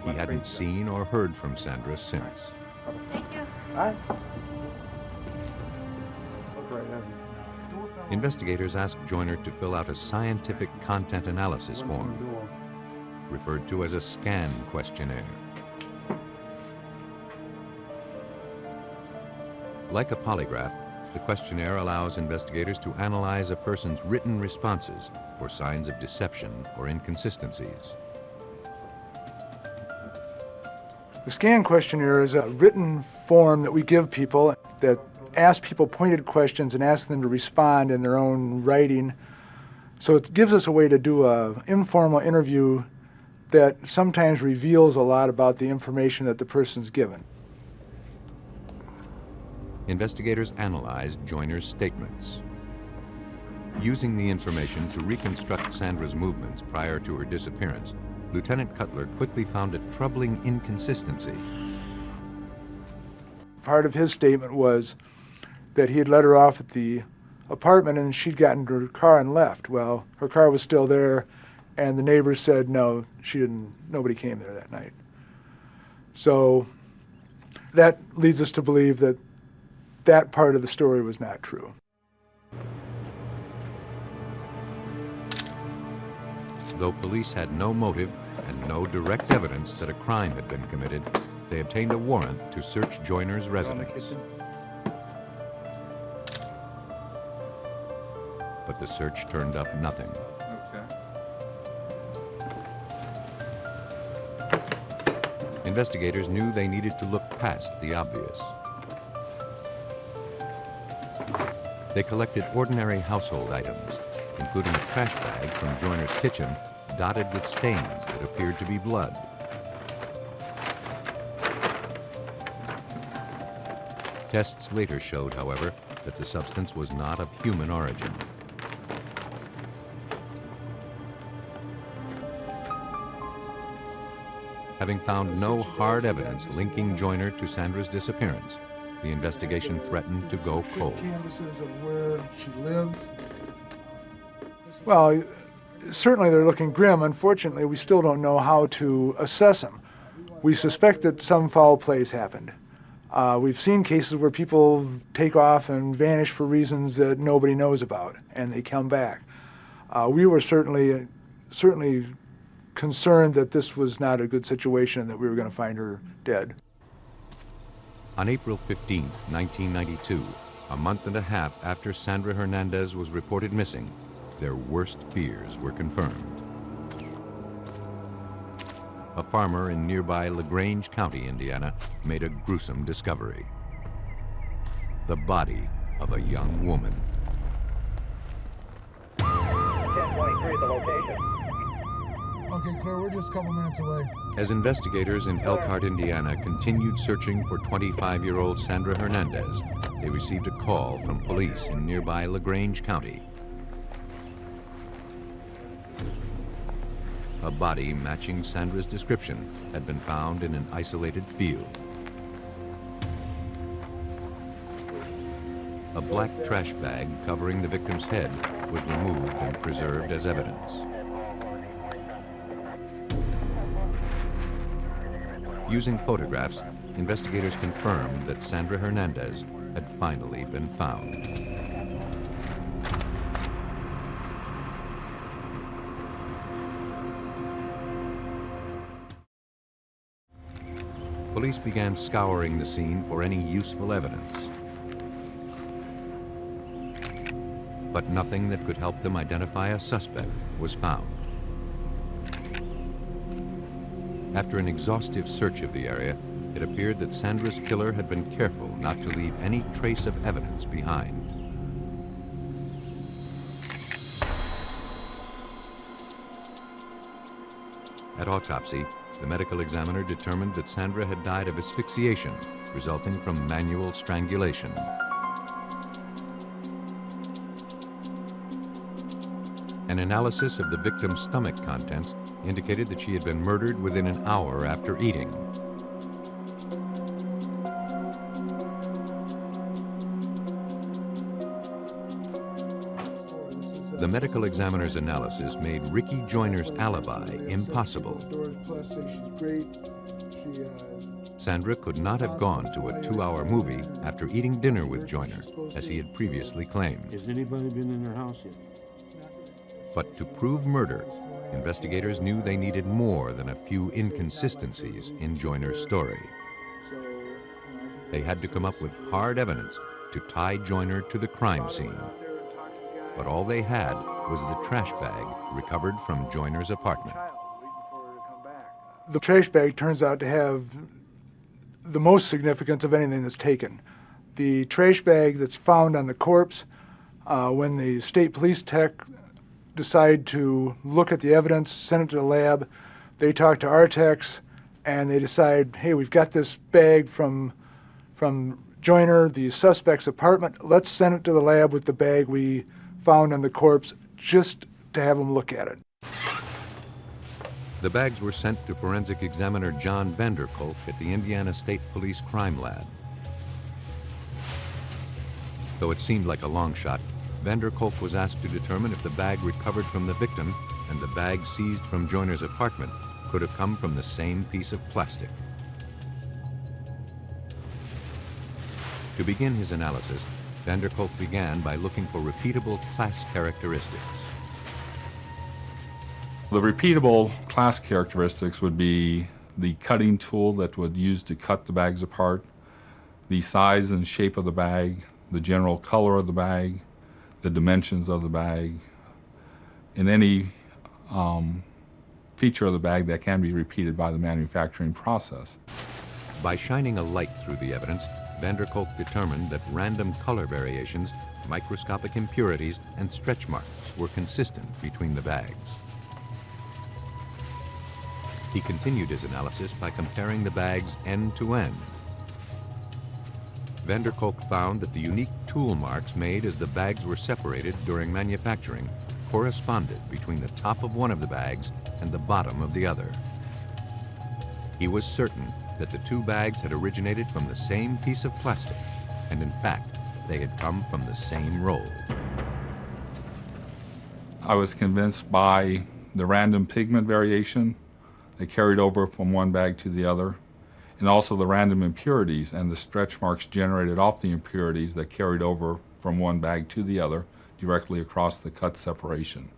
He hadn't seen or heard from Sandra since. Thank you. All right. Look right at me. Investigators asked Joyner to fill out a scientific content analysis form, referred to as a SCAN questionnaire. Like a polygraph, the questionnaire allows investigators to analyze a person's written responses for signs of deception or inconsistencies. The SCAN questionnaire is a written form that we give people that asks people pointed questions and asks them to respond in their own writing. So it gives us a way to do an informal interview that sometimes reveals a lot about the information that the person's given. Investigators analyzed Joyner's statements. Using the information to reconstruct Sandra's movements prior to her disappearance, Lieutenant Cutler quickly found a troubling inconsistency. Part of his statement was that he had let her off at the apartment and she'd gotten into her car and left. Well, her car was still there, and the neighbors said no, nobody came there that night. So that leads us to believe that that part of the story was not true. Though police had no motive and no direct evidence that a crime had been committed, they obtained a warrant to search Joyner's residence. But the search turned up nothing. Investigators knew they needed to look past the obvious. They collected ordinary household items, including a trash bag from Joyner's kitchen dotted with stains that appeared to be blood. Tests later showed, however, that the substance was not of human origin. Having found no hard evidence linking Joyner to Sandra's disappearance, the investigation threatened to go cold. Canvases of where she lived. Well, certainly they're looking grim. Unfortunately, we still don't know how to assess them. We suspect that some foul plays happened. We've seen cases where people take off and vanish for reasons that nobody knows about, and they come back. We were certainly concerned that this was not a good situation and that we were going to find her dead. On April 15, 1992, a month and a half after Sandra Hernandez was reported missing, their worst fears were confirmed. A farmer in nearby LaGrange County, Indiana, made a gruesome discovery: the body of a young woman. 1023 at the location. Okay, Claire, we're just a couple minutes away. As investigators in Elkhart, Indiana continued searching for 25-year-old Sandra Hernandez, they received a call from police in nearby LaGrange County. A body matching Sandra's description had been found in an isolated field. A black trash bag covering the victim's head was removed and preserved as evidence. Using photographs, investigators confirmed that Sandra Hernandez had finally been found. Police began scouring the scene for any useful evidence, but nothing that could help them identify a suspect was found. After an exhaustive search of the area, it appeared that Sandra's killer had been careful not to leave any trace of evidence behind. At autopsy, the medical examiner determined that Sandra had died of asphyxiation resulting from manual strangulation. An analysis of the victim's stomach contents indicated that she had been murdered within an hour after eating. The medical examiner's analysis made Ricky Joyner's alibi impossible. Sandra could not have gone to a 2-hour movie after eating dinner with Joyner, as he had previously claimed. Has anybody been in their house yet? But to prove murder, investigators knew they needed more than a few inconsistencies in Joyner's story. They had to come up with hard evidence to tie Joyner to the crime scene. But all they had was the trash bag recovered from Joyner's apartment. The trash bag turns out to have the most significance of anything that's taken. The trash bag that's found on the corpse, when the state police tech decide to look at the evidence, send it to the lab, they talk to our techs, and they decide, hey, we've got this bag from Joyner, the suspect's apartment. Let's send it to the lab with the bag we found on the corpse, just to have them look at it. The bags were sent to forensic examiner John Vanderkolk at the Indiana State Police Crime Lab. Though it seemed like a long shot, Vanderkolk was asked to determine if the bag recovered from the victim and the bag seized from Joyner's apartment could have come from the same piece of plastic. To begin his analysis, Vanderkolk began by looking for repeatable class characteristics. The repeatable class characteristics would be the cutting tool that would use to cut the bags apart, the size and shape of the bag, the general color of the bag, the dimensions of the bag, and any feature of the bag that can be repeated by the manufacturing process. By shining a light through the evidence, Vanderkolk determined that random color variations, microscopic impurities, and stretch marks were consistent between the bags. He continued his analysis by comparing the bags end to end. Vanderkolk found that the unique tool marks made as the bags were separated during manufacturing corresponded between the top of one of the bags and the bottom of the other. He was certain that the two bags had originated from the same piece of plastic, and in fact, they had come from the same roll. I was convinced by the random pigment variation that carried over from one bag to the other, and also the random impurities and the stretch marks generated off the impurities that carried over from one bag to the other directly across the cut separation.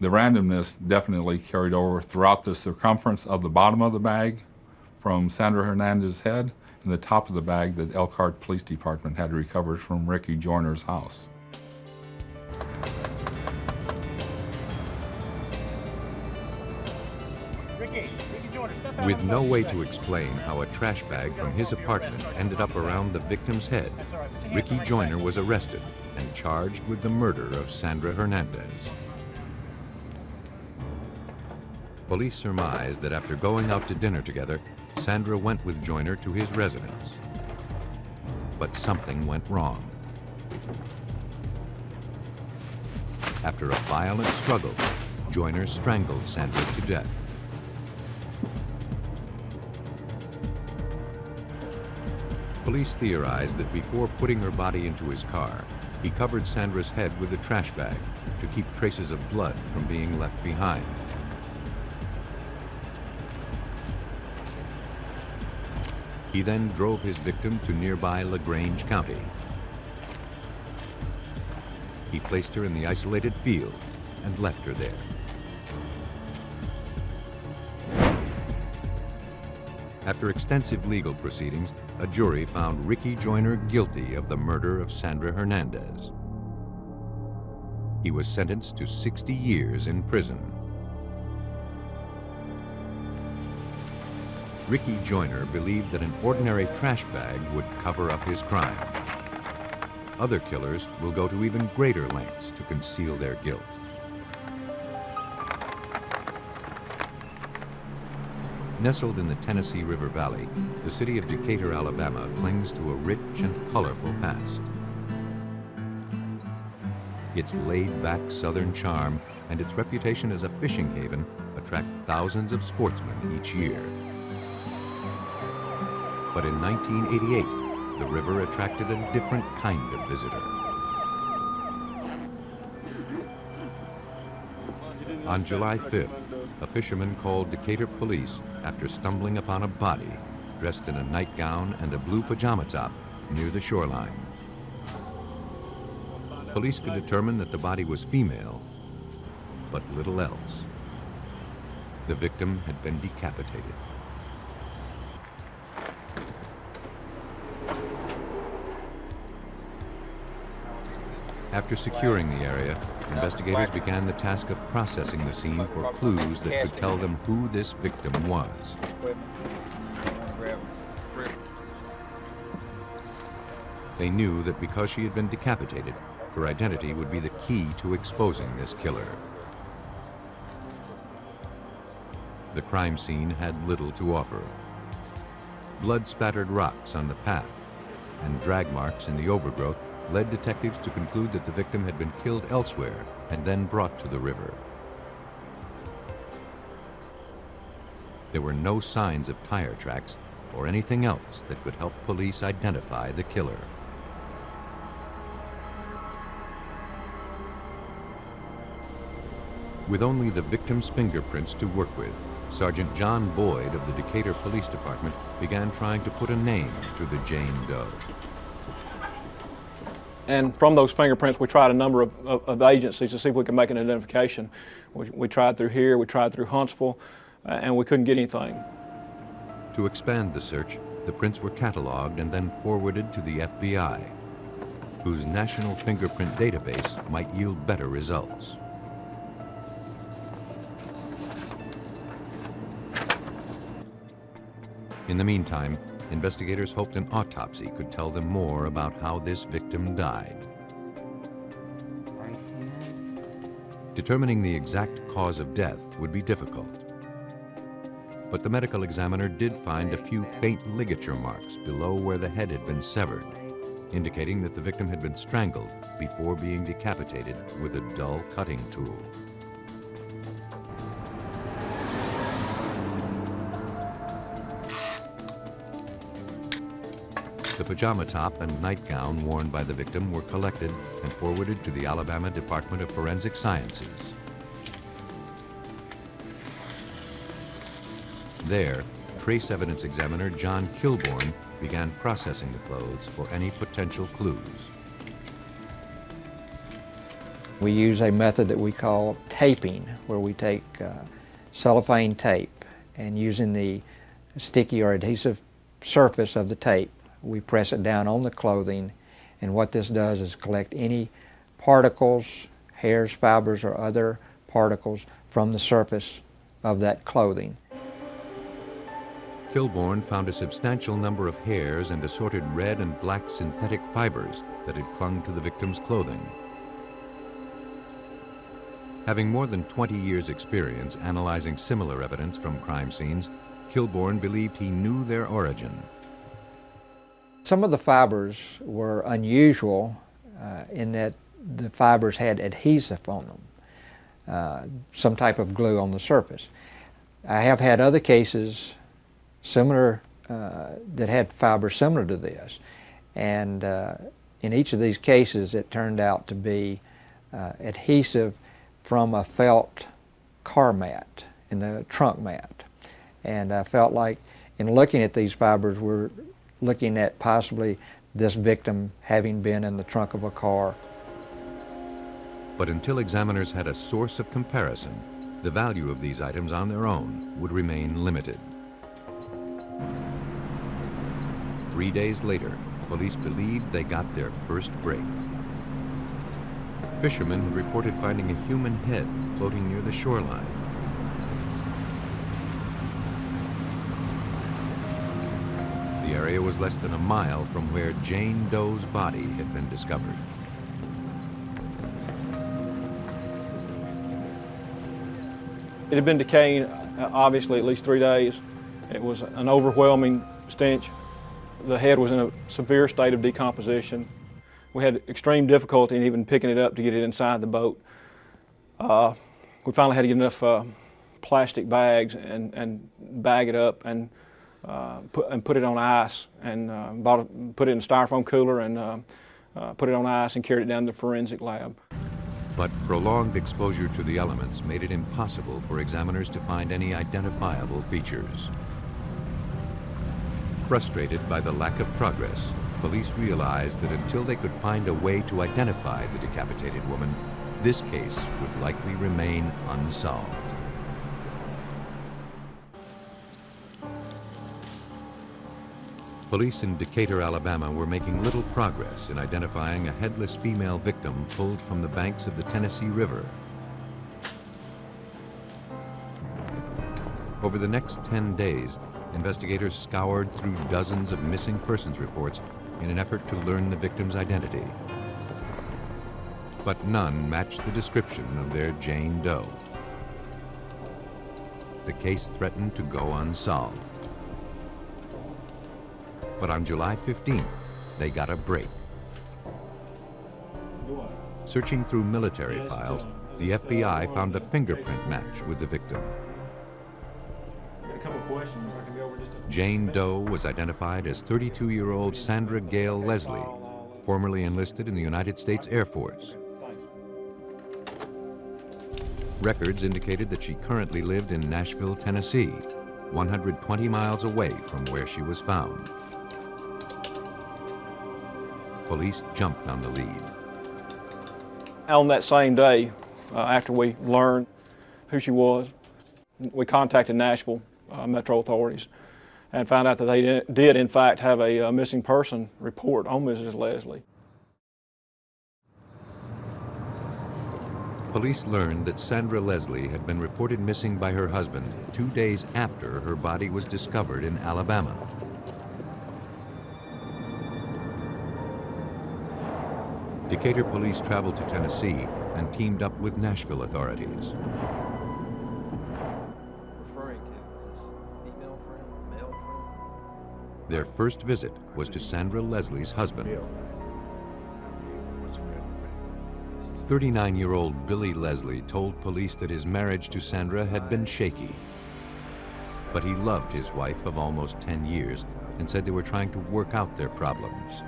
The randomness definitely carried over throughout the circumference of the bottom of the bag from Sandra Hernandez's head and the top of the bag that Elkhart Police Department had recovered from Ricky Joyner's house. With no way to explain how a trash bag from his apartment ended up around the victim's head, Ricky Joyner was arrested and charged with the murder of Sandra Hernandez. Police surmised that after going out to dinner together, Sandra went with Joyner to his residence. But something went wrong. After a violent struggle, Joyner strangled Sandra to death. Police theorized that before putting her body into his car, he covered Sandra's head with a trash bag to keep traces of blood from being left behind. He then drove his victim to nearby LaGrange County. He placed her in the isolated field and left her there. After extensive legal proceedings, a jury found Ricky Joyner guilty of the murder of Sandra Hernandez. He was sentenced to 60 years in prison. Ricky Joyner believed that an ordinary trash bag would cover up his crime. Other killers will go to even greater lengths to conceal their guilt. Nestled in the Tennessee River Valley, the city of Decatur, Alabama clings to a rich and colorful past. Its laid-back southern charm and its reputation as a fishing haven attract thousands of sportsmen each year. But in 1988, the river attracted a different kind of visitor. On July 5th, a fisherman called Decatur police after stumbling upon a body dressed in a nightgown and a blue pajama top near the shoreline. Police could determine that the body was female, but little else. The victim had been decapitated. After securing the area, investigators began the task of processing the scene for clues that could tell them who this victim was. They knew that because she had been decapitated, her identity would be the key to exposing this killer. The crime scene had little to offer. Blood-spattered rocks on the path and drag marks in the overgrowth led detectives to conclude that the victim had been killed elsewhere and then brought to the river. There were no signs of tire tracks or anything else that could help police identify the killer. With only the victim's fingerprints to work with, Sergeant John Boyd of the Decatur Police Department began trying to put a name to the Jane Doe. And from those fingerprints, we tried a number of agencies to see if we could make an identification. We tried through here, we tried through Huntsville, and we couldn't get anything. To expand the search, the prints were cataloged and then forwarded to the FBI, whose national fingerprint database might yield better results. In the meantime, investigators hoped an autopsy could tell them more about how this victim died. Determining the exact cause of death would be difficult. But the medical examiner did find a few faint ligature marks below where the head had been severed, indicating that the victim had been strangled before being decapitated with a dull cutting tool. The pajama top and nightgown worn by the victim were collected and forwarded to the Alabama Department of Forensic Sciences. There, trace evidence examiner John Kilbourne began processing the clothes for any potential clues. We use a method that we call taping, where we take cellophane tape and using the sticky or adhesive surface of the tape, we press it down on the clothing, and what this does is collect any particles, hairs, fibers, or other particles from the surface of that clothing. Kilbourne found a substantial number of hairs and assorted red and black synthetic fibers that had clung to the victim's clothing. Having more than 20 years' experience analyzing similar evidence from crime scenes, Kilbourne believed he knew their origin. Some of the fibers were unusual in that the fibers had adhesive on them, some type of glue on the surface. I have had other cases similar that had fibers similar to this, and in each of these cases it turned out to be adhesive from a felt car mat in the trunk mat. And I felt like in looking at these fibers we're looking at possibly this victim having been in the trunk of a car. But until examiners had a source of comparison, the value of these items on their own would remain limited. 3 days later, police believed they got their first break. Fishermen had reported finding a human head floating near the shoreline. The area was less than a mile from where Jane Doe's body had been discovered. It had been decaying, obviously, at least 3 days. It was an overwhelming stench. The head was in a severe state of decomposition. We had extreme difficulty in even picking it up to get it inside the boat. We finally had to get enough plastic bags and bag it up and put it on ice, and put it in a styrofoam cooler and put it on ice and carried it down to the forensic lab. But prolonged exposure to the elements made it impossible for examiners to find any identifiable features. Frustrated by the lack of progress, police realized that until they could find a way to identify the decapitated woman, this case would likely remain unsolved. Police in Decatur, Alabama were making little progress in identifying a headless female victim pulled from the banks of the Tennessee River. Over the next 10 days, investigators scoured through dozens of missing persons reports in an effort to learn the victim's identity. But none matched the description of their Jane Doe. The case threatened to go unsolved. But on July 15th, they got a break. Searching through military files, the FBI found a fingerprint match with the victim. Jane Doe was identified as 32-year-old Sandra Gale Leslie, formerly enlisted in the United States Air Force. Records indicated that she currently lived in Nashville, Tennessee, 120 miles away from where she was found. Police jumped on the lead. On that same day, after we learned who she was, we contacted Nashville Metro authorities and found out that they did in fact have a missing person report on Mrs. Leslie. Police learned that Sandra Leslie had been reported missing by her husband 2 days after her body was discovered in Alabama. Decatur police traveled to Tennessee and teamed up with Nashville authorities. Their first visit was to Sandra Leslie's husband. 39-year-old Billy Leslie told police that his marriage to Sandra had been shaky. But he loved his wife of almost 10 years and said they were trying to work out their problems.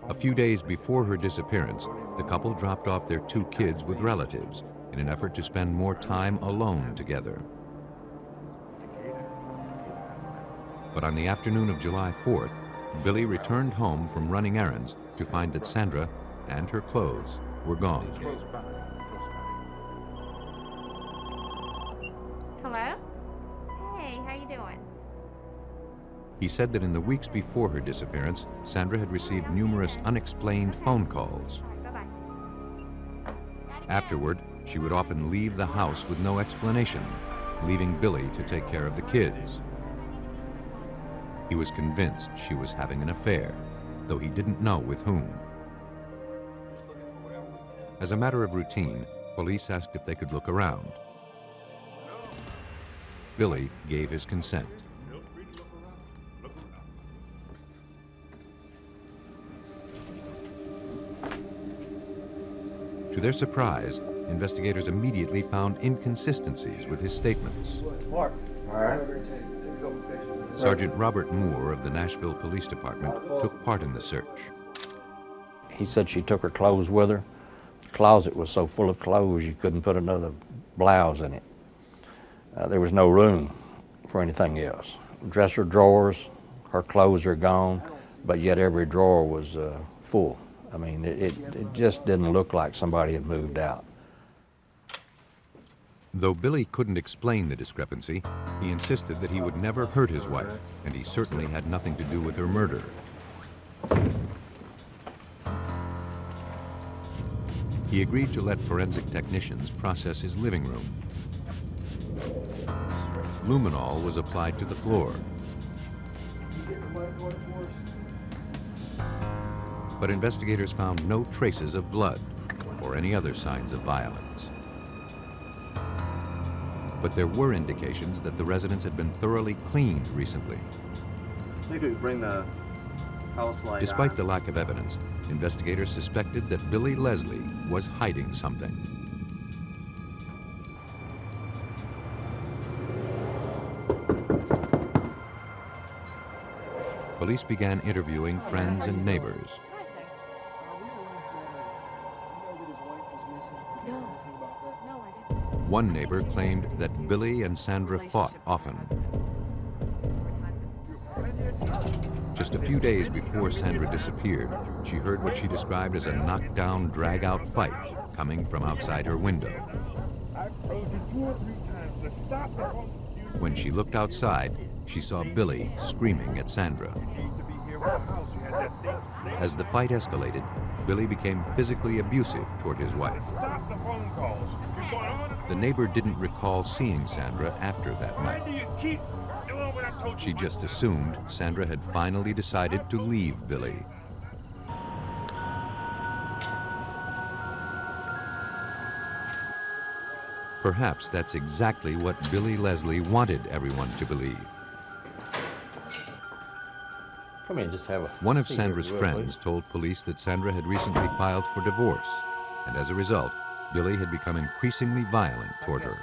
A few days before her disappearance, the couple dropped off their 2 kids with relatives in an effort to spend more time alone together. But on the afternoon of July 4th, Billy returned home from running errands to find that Sandra and her clothes were gone. Hello? Hey, how you doing? He said that in the weeks before her disappearance, Sandra had received numerous unexplained phone calls. Bye-bye. Afterward, she would often leave the house with no explanation, leaving Billy to take care of the kids. He was convinced she was having an affair, though he didn't know with whom. As a matter of routine, police asked if they could look around. Billy gave his consent. To their surprise, investigators immediately found inconsistencies with his statements. Mark. All right. Sergeant Robert Moore of the Nashville Police Department took part in the search. He said she took her clothes with her. The closet was so full of clothes you couldn't put another blouse in it. There was no room for anything else. Dresser drawers, her clothes are gone, but yet every drawer was full. I mean, it just didn't look like somebody had moved out. Though Billy couldn't explain the discrepancy, he insisted that he would never hurt his wife, and he certainly had nothing to do with her murder. He agreed to let forensic technicians process his living room. Luminol was applied to the floor. But investigators found no traces of blood or any other signs of violence. But there were indications that the residence had been thoroughly cleaned recently. They could bring the house light Despite on. the lack of evidence, investigators suspected that Billy Leslie was hiding something. Police began interviewing friends and neighbors. One neighbor claimed that Billy and Sandra fought often. Just a few days before Sandra disappeared, she heard what she described as a knockdown, drag-out fight coming from outside her window. When she looked outside, she saw Billy screaming at Sandra. As the fight escalated, Billy became physically abusive toward his wife. The neighbor didn't recall seeing Sandra after that night. She just assumed Sandra had finally decided to leave Billy. Perhaps that's exactly what Billy Leslie wanted everyone to believe. Come here, just have a One of seat Sandra's here, if you will, friends told police that Sandra had recently filed for divorce, and as a result, Billy had become increasingly violent toward her.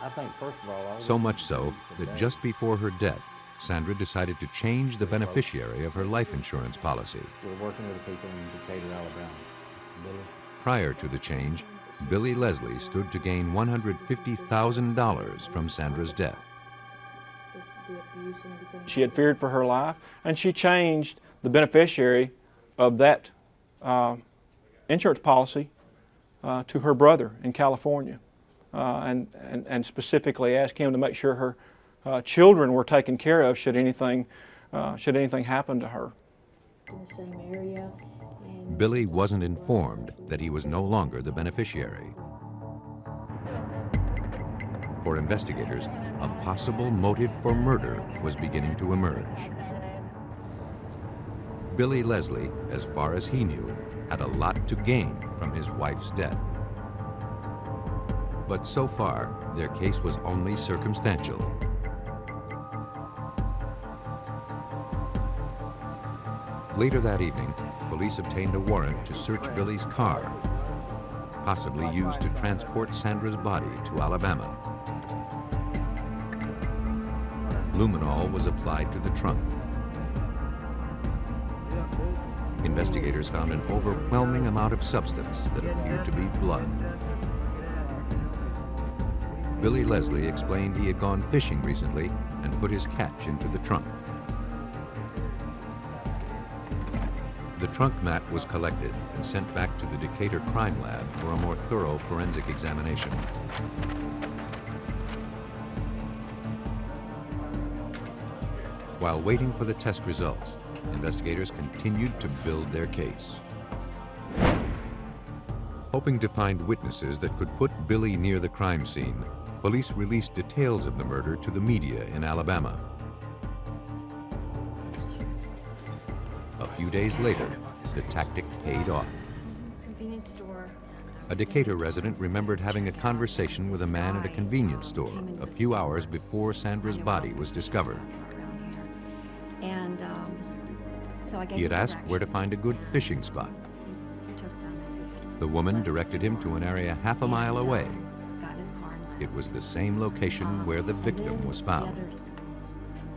I think, first of all, So much so that just before her death, Sandra decided to change the beneficiary of her life insurance policy. We're working with the people in Decatur, Alabama. Billy? Prior to the change, Billy Leslie stood to gain $150,000 from Sandra's death. She had feared for her life, and she changed the beneficiary of that insurance policy to her brother in California, and specifically asked him to make sure her children were taken care of should anything happen to her. In the same area. Billy wasn't informed that he was no longer the beneficiary. For investigators, a possible motive for murder was beginning to emerge. Billy Leslie, as far as he knew, had a lot to gain from his wife's death. But so far, their case was only circumstantial. Later that evening, police obtained a warrant to search Billy's car, possibly used to transport Sandra's body to Alabama. Luminol was applied to the trunk. Investigators found an overwhelming amount of substance that appeared to be blood. Billy Leslie explained he had gone fishing recently and put his catch into the trunk. The trunk mat was collected and sent back to the Decatur Crime Lab for a more thorough forensic examination. While waiting for the test results, investigators continued to build their case. Hoping to find witnesses that could put Billy near the crime scene, police released details of the murder to the media in Alabama. A few days later, the tactic paid off. Convenience store. A Decatur resident remembered having a conversation with a man at a convenience store a few hours before Sandra's body was discovered. And so I gave He had him asked where to find a good fishing spot. The woman directed him to an area half a mile away. Got his car and It was the same location where the victim was found.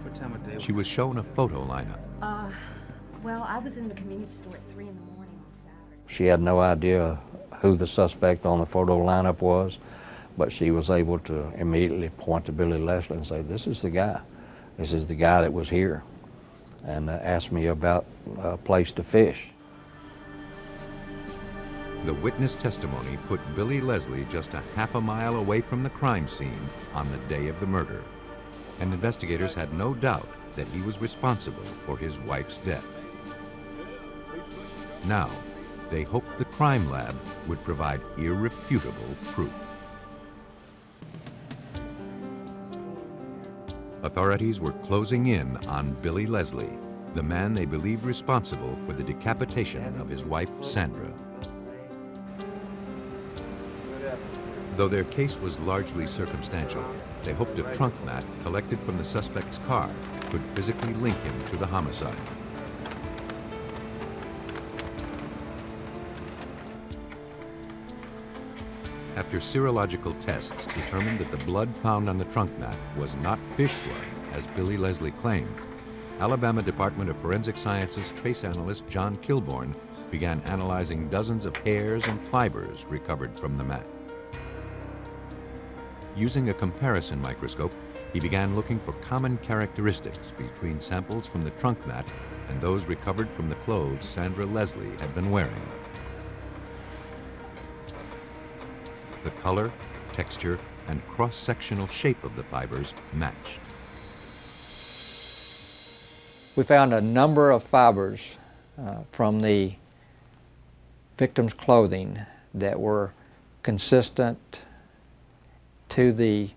What time of day? She was shown a photo lineup. well, I was in the convenience store at 3 in the morning on Saturday. She had no idea who the suspect on the photo lineup was, but she was able to immediately point to Billy Leslie and say, "This is the guy. This is the guy that was here," and asked me about a place to fish. The witness testimony put Billy Leslie just a half a mile away from the crime scene on the day of the murder, and investigators had no doubt that he was responsible for his wife's death. Now, they hoped the crime lab would provide irrefutable proof. Authorities were closing in on Billy Leslie, the man they believed responsible for the decapitation of his wife, Sandra. Though their case was largely circumstantial, they hoped a trunk mat collected from the suspect's car could physically link him to the homicide. After serological tests determined that the blood found on the trunk mat was not fish blood, as Billy Leslie claimed, Alabama Department of Forensic Sciences trace analyst John Kilbourne began analyzing dozens of hairs and fibers recovered from the mat. Using a comparison microscope, he began looking for common characteristics between samples from the trunk mat and those recovered from the clothes Sandra Leslie had been wearing. The color, texture, and cross-sectional shape of the fibers matched. We found a number of fibers from the victim's clothing that were consistent to the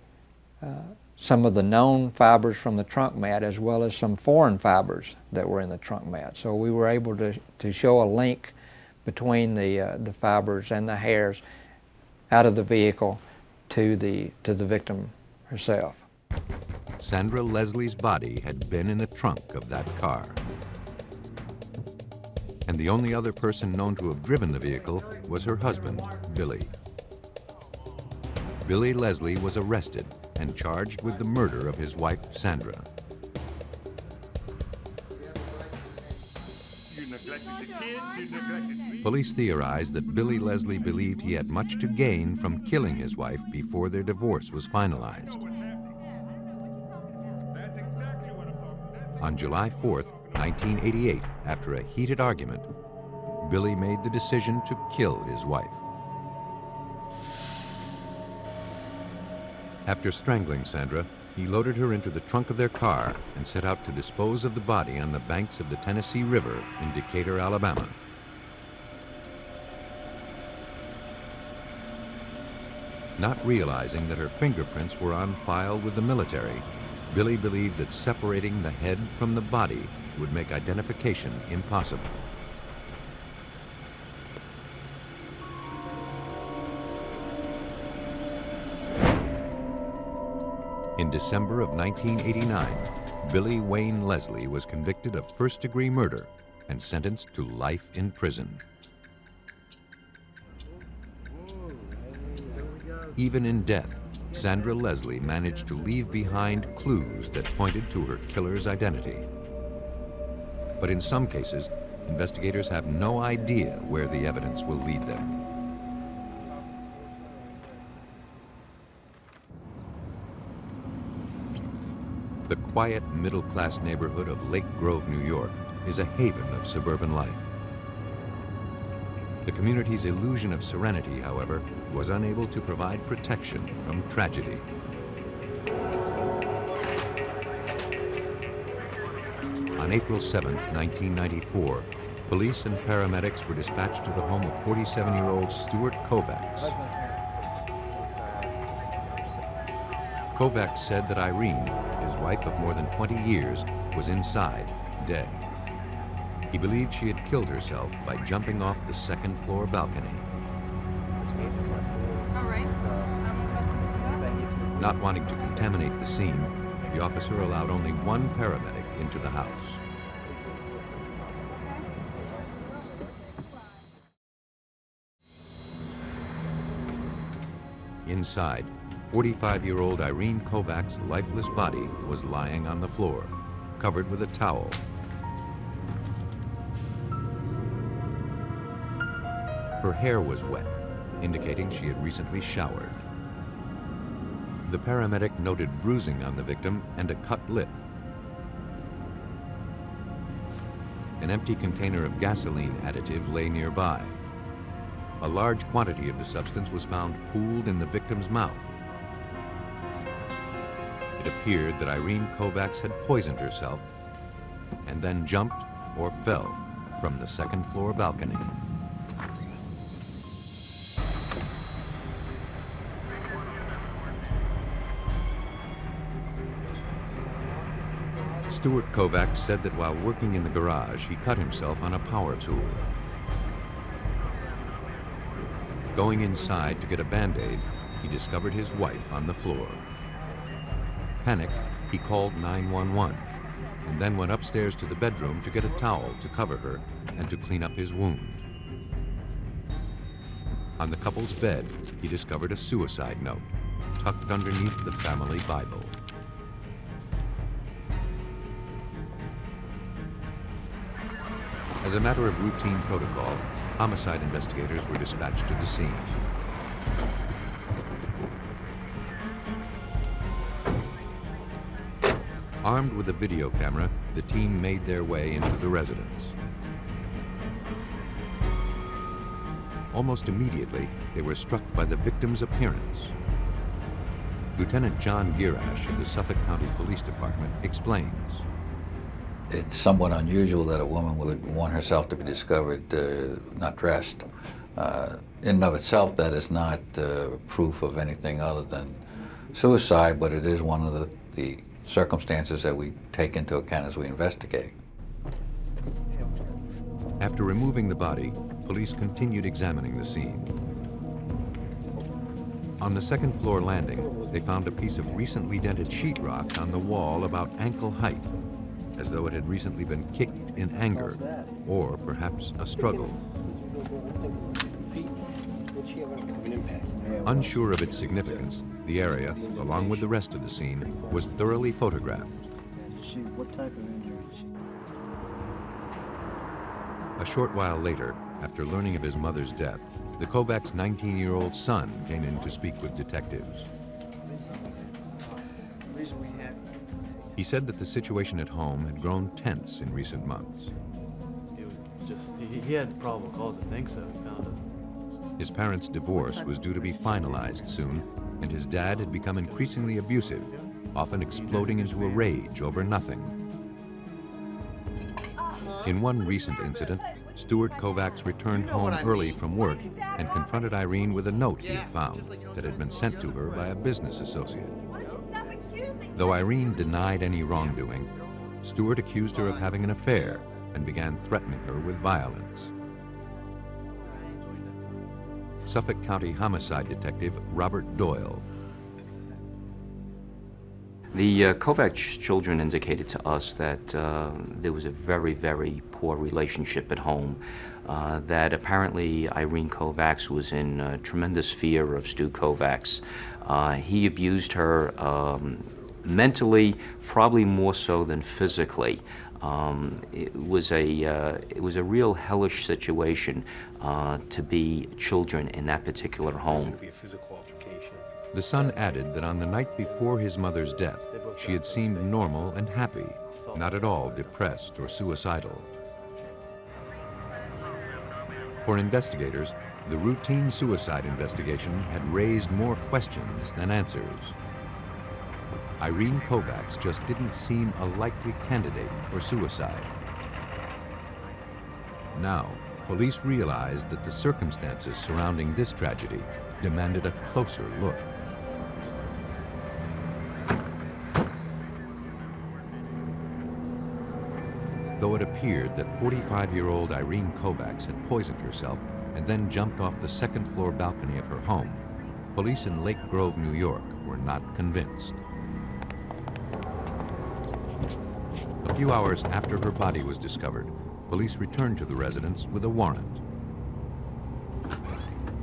some of the known fibers from the trunk mat, as well as some foreign fibers that were in the trunk mat. So we were able to show a link between the fibers and the hairs out of the vehicle to the victim herself. Sandra Leslie's body had been in the trunk of that car. And the only other person known to have driven the vehicle was her husband, Billy. Billy Leslie was arrested and charged with the murder of his wife, Sandra. Police theorized that Billy Leslie believed he had much to gain from killing his wife before their divorce was finalized. On July 4th, 1988, after a heated argument, Billy made the decision to kill his wife. After strangling Sandra, he loaded her into the trunk of their car and set out to dispose of the body on the banks of the Tennessee River in Decatur, Alabama. Not realizing that her fingerprints were on file with the military, Billy believed that separating the head from the body would make identification impossible. In December of 1989, Billy Wayne Leslie was convicted of first-degree murder and sentenced to life in prison. Even in death, Sandra Leslie managed to leave behind clues that pointed to her killer's identity. But in some cases, investigators have no idea where the evidence will lead them. The quiet, middle-class neighborhood of Lake Grove, New York, is a haven of suburban life. The community's illusion of serenity, however, was unable to provide protection from tragedy. On April 7, 1994, police and paramedics were dispatched to the home of 47-year-old Stuart Kovacs. Kovacs said that Irene, his wife of more than 20 years, was inside, dead. He believed she had killed herself by jumping off the second-floor balcony. Not wanting to contaminate the scene, the officer allowed only one paramedic into the house. Inside, 45-year-old Irene Kovacs' lifeless body was lying on the floor, covered with a towel. Her hair was wet, indicating she had recently showered. The paramedic noted bruising on the victim and a cut lip. An empty container of gasoline additive lay nearby. A large quantity of the substance was found pooled in the victim's mouth. It appeared that Irene Kovacs had poisoned herself and then jumped or fell from the second-floor balcony. Stuart Kovacs said that while working in the garage, he cut himself on a power tool. Going inside to get a Band-Aid, he discovered his wife on the floor. Panicked, he called 911 and then went upstairs to the bedroom to get a towel to cover her and to clean up his wound. On the couple's bed, he discovered a suicide note tucked underneath the family Bible. As a matter of routine protocol, homicide investigators were dispatched to the scene. Armed with a video camera, the team made their way into the residence. Almost immediately, they were struck by the victim's appearance. Lieutenant John Girash of the Suffolk County Police Department explains. It's somewhat unusual that a woman would want herself to be discovered not dressed. In and of itself, that is not proof of anything other than suicide, but it is one of the circumstances that we take into account as we investigate. After removing the body, police continued examining the scene. On the second floor landing, they found a piece of recently dented sheetrock on the wall about ankle height, as though it had recently been kicked in anger, or perhaps a struggle. Unsure of its significance, the area, along with the rest of the scene, was thoroughly photographed. A short while later, after learning of his mother's death, the Kovacs' 19-year-old son came in to speak with detectives. He said that the situation at home had grown tense in recent months. It was just, he had probable cause to think so. He found it. His parents' divorce was due to be finalized soon, and his dad had become increasingly abusive, often exploding into a rage over nothing. In one recent incident, Stuart Kovacs returned home early from work and confronted Irene with a note he had found that had been sent to her by a business associate. Though Irene denied any wrongdoing, Stuart accused her of having an affair and began threatening her with violence. Suffolk County Homicide Detective Robert Doyle. The Kovacs children indicated to us that there was a very, very poor relationship at home, that apparently Irene Kovacs was in tremendous fear of Stu Kovacs. He abused her mentally, probably more so than physically. It was a real hellish situation to be children in that particular home. The son added that on the night before his mother's death, she had seemed normal and happy, not at all depressed or suicidal. For investigators, the routine suicide investigation had raised more questions than answers. Irene Kovacs just didn't seem a likely candidate for suicide. Now, police realized that the circumstances surrounding this tragedy demanded a closer look. Though it appeared that 45-year-old Irene Kovacs had poisoned herself and then jumped off the second-floor balcony of her home, police in Lake Grove, New York, were not convinced. A few hours after her body was discovered, police returned to the residence with a warrant.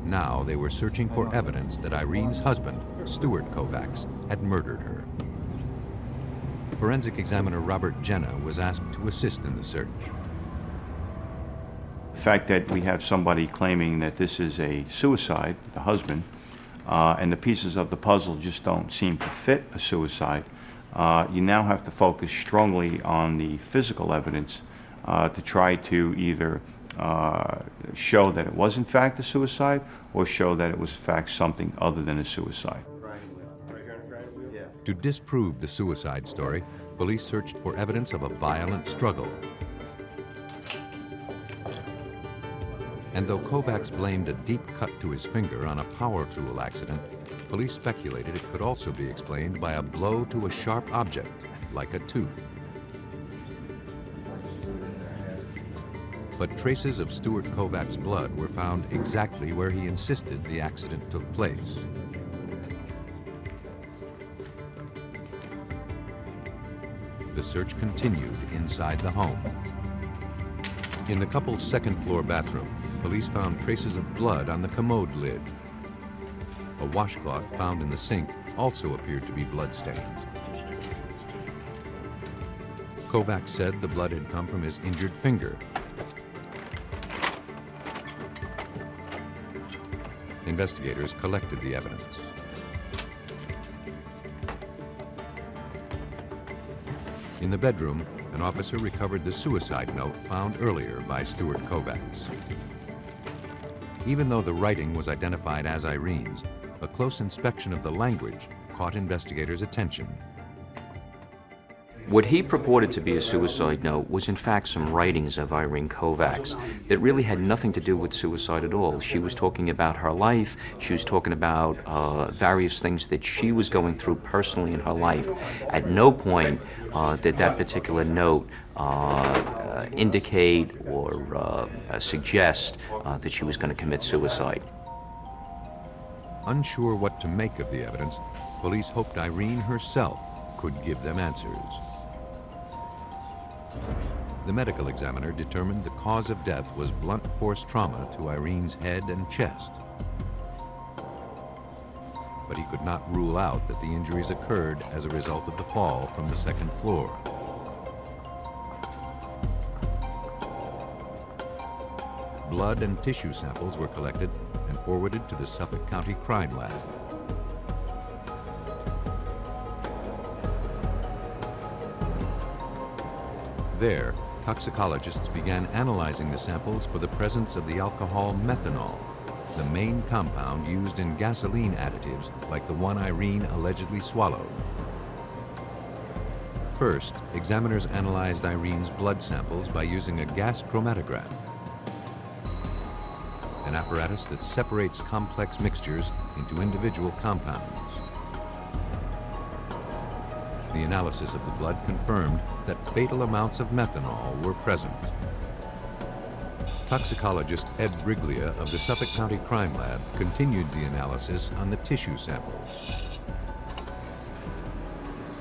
Now they were searching for evidence that Irene's husband, Stuart Kovacs, had murdered her. Forensic examiner Robert Jenna was asked to assist in the search. The fact that we have somebody claiming that this is a suicide, the husband, and the pieces of the puzzle just don't seem to fit a suicide, you now have to focus strongly on the physical evidence to try to either show that it was in fact a suicide or show that it was in fact something other than a suicide. To disprove the suicide story, police searched for evidence of a violent struggle. And though Kovacs blamed a deep cut to his finger on a power tool accident, police speculated it could also be explained by a blow to a sharp object, like a tooth. But traces of Stuart Kovacs' blood were found exactly where he insisted the accident took place. The search continued inside the home. In the couple's second-floor bathroom, police found traces of blood on the commode lid. A washcloth found in the sink also appeared to be blood-stained. Kovacs said the blood had come from his injured finger. Investigators collected the evidence. In the bedroom, an officer recovered the suicide note found earlier by Stuart Kovacs. Even though the writing was identified as Irene's, a close inspection of the language caught investigators' attention. What he purported to be a suicide note was in fact some writings of Irene Kovacs that really had nothing to do with suicide at all. She was talking about her life, she was talking about various things that she was going through personally in her life. At no point did that particular note indicate or suggest that she was going to commit suicide. Unsure what to make of the evidence, police hoped Irene herself could give them answers. The medical examiner determined the cause of death was blunt force trauma to Irene's head and chest. But he could not rule out that the injuries occurred as a result of the fall from the second floor. Blood and tissue samples were collected and forwarded to the Suffolk County Crime Lab. There, toxicologists began analyzing the samples for the presence of the alcohol methanol, the main compound used in gasoline additives like the one Irene allegedly swallowed. First, examiners analyzed Irene's blood samples by using a gas chromatograph, an apparatus that separates complex mixtures into individual compounds. The analysis of the blood confirmed that fatal amounts of methanol were present. Toxicologist Ed Briglia of the Suffolk County Crime Lab continued the analysis on the tissue samples.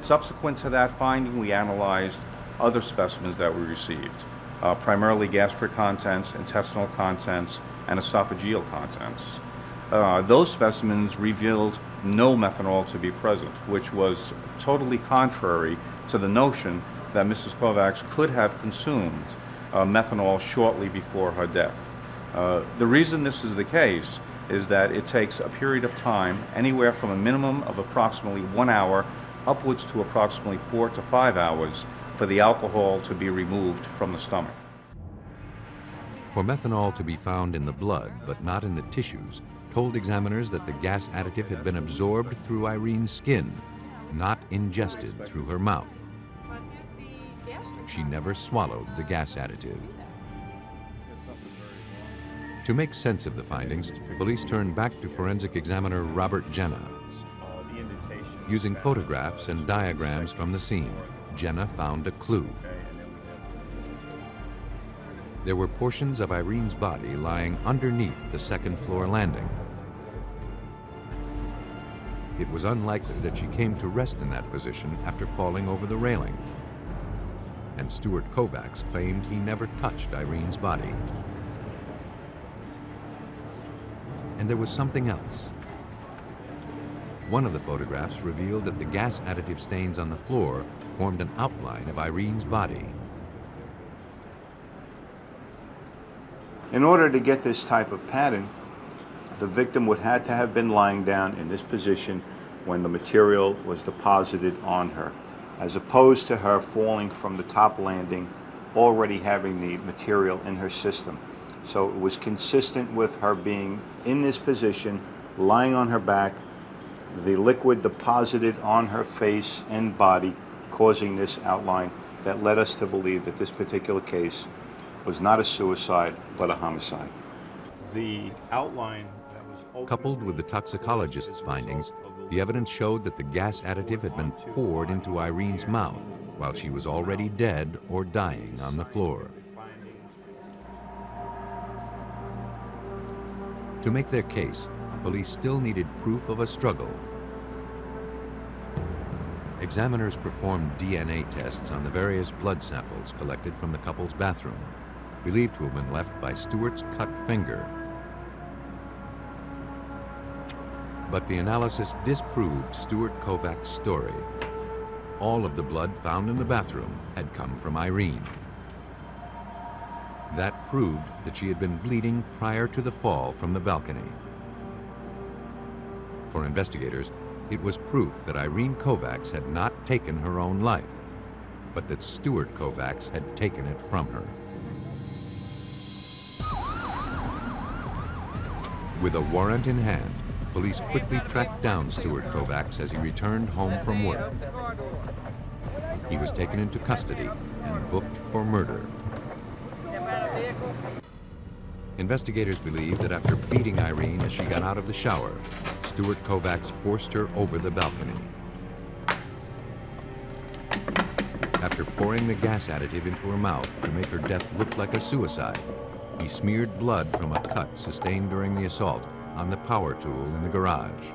Subsequent to that finding, we analyzed other specimens that we received, primarily gastric contents, intestinal contents, and esophageal contents. Those specimens revealed no methanol to be present, which was totally contrary to the notion that Mrs. Kovacs could have consumed methanol shortly before her death. The reason this is the case is that it takes a period of time, anywhere from a minimum of approximately 1 hour upwards to approximately 4 to 5 hours for the alcohol to be removed from the stomach. For methanol to be found in the blood but not in the tissues told examiners that the gas additive had been absorbed through Irene's skin, not ingested through her mouth. She never swallowed the gas additive. To make sense of the findings, police turned back to forensic examiner Robert Jenna. Using photographs and diagrams from the scene, Jenna found a clue. There were portions of Irene's body lying underneath the second floor landing. It was unlikely that she came to rest in that position after falling over the railing. And Stuart Kovacs claimed he never touched Irene's body. And there was something else. One of the photographs revealed that the gas additive stains on the floor formed an outline of Irene's body. In order to get this type of pattern, the victim would have to have been lying down in this position when the material was deposited on her, as opposed to her falling from the top landing, already having the material in her system. So it was consistent with her being in this position, lying on her back, the liquid deposited on her face and body, causing this outline that led us to believe that this particular case was not a suicide, but a homicide. The outline that was coupled with the toxicologist's findings, the evidence showed that the gas additive had been poured into Irene's mouth while she was already dead or dying on the floor. To make their case, police still needed proof of a struggle. Examiners performed DNA tests on the various blood samples collected from the couple's bathroom, believed to have been left by Stuart's cut finger. But the analysis disproved Stuart Kovacs' story. All of the blood found in the bathroom had come from Irene. That proved that she had been bleeding prior to the fall from the balcony. For investigators, it was proof that Irene Kovacs had not taken her own life, but that Stuart Kovacs had taken it from her. With a warrant in hand, police quickly tracked down Stuart Kovacs as he returned home from work. He was taken into custody and booked for murder. Investigators believe that after beating Irene as she got out of the shower, Stuart Kovacs forced her over the balcony. After pouring the gas additive into her mouth to make her death look like a suicide, he smeared blood from a cut sustained during the assault on the power tool in the garage.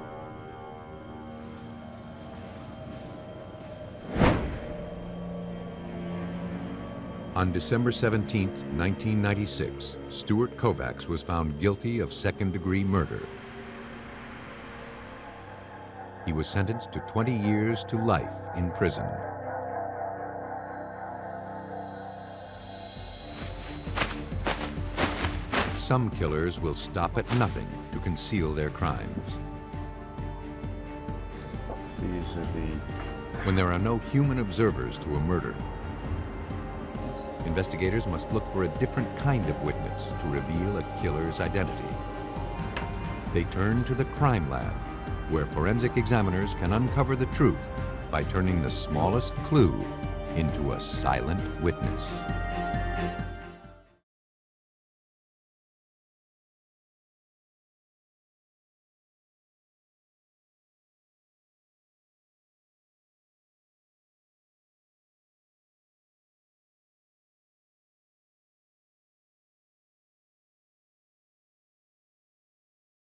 On December 17, 1996, Stuart Kovacs was found guilty of second-degree murder. He was sentenced to 20 years to life in prison. Some killers will stop at nothing to conceal their crimes. These are the... When there are no human observers to a murder, investigators must look for a different kind of witness to reveal a killer's identity. They turn to the crime lab, where forensic examiners can uncover the truth by turning the smallest clue into a silent witness.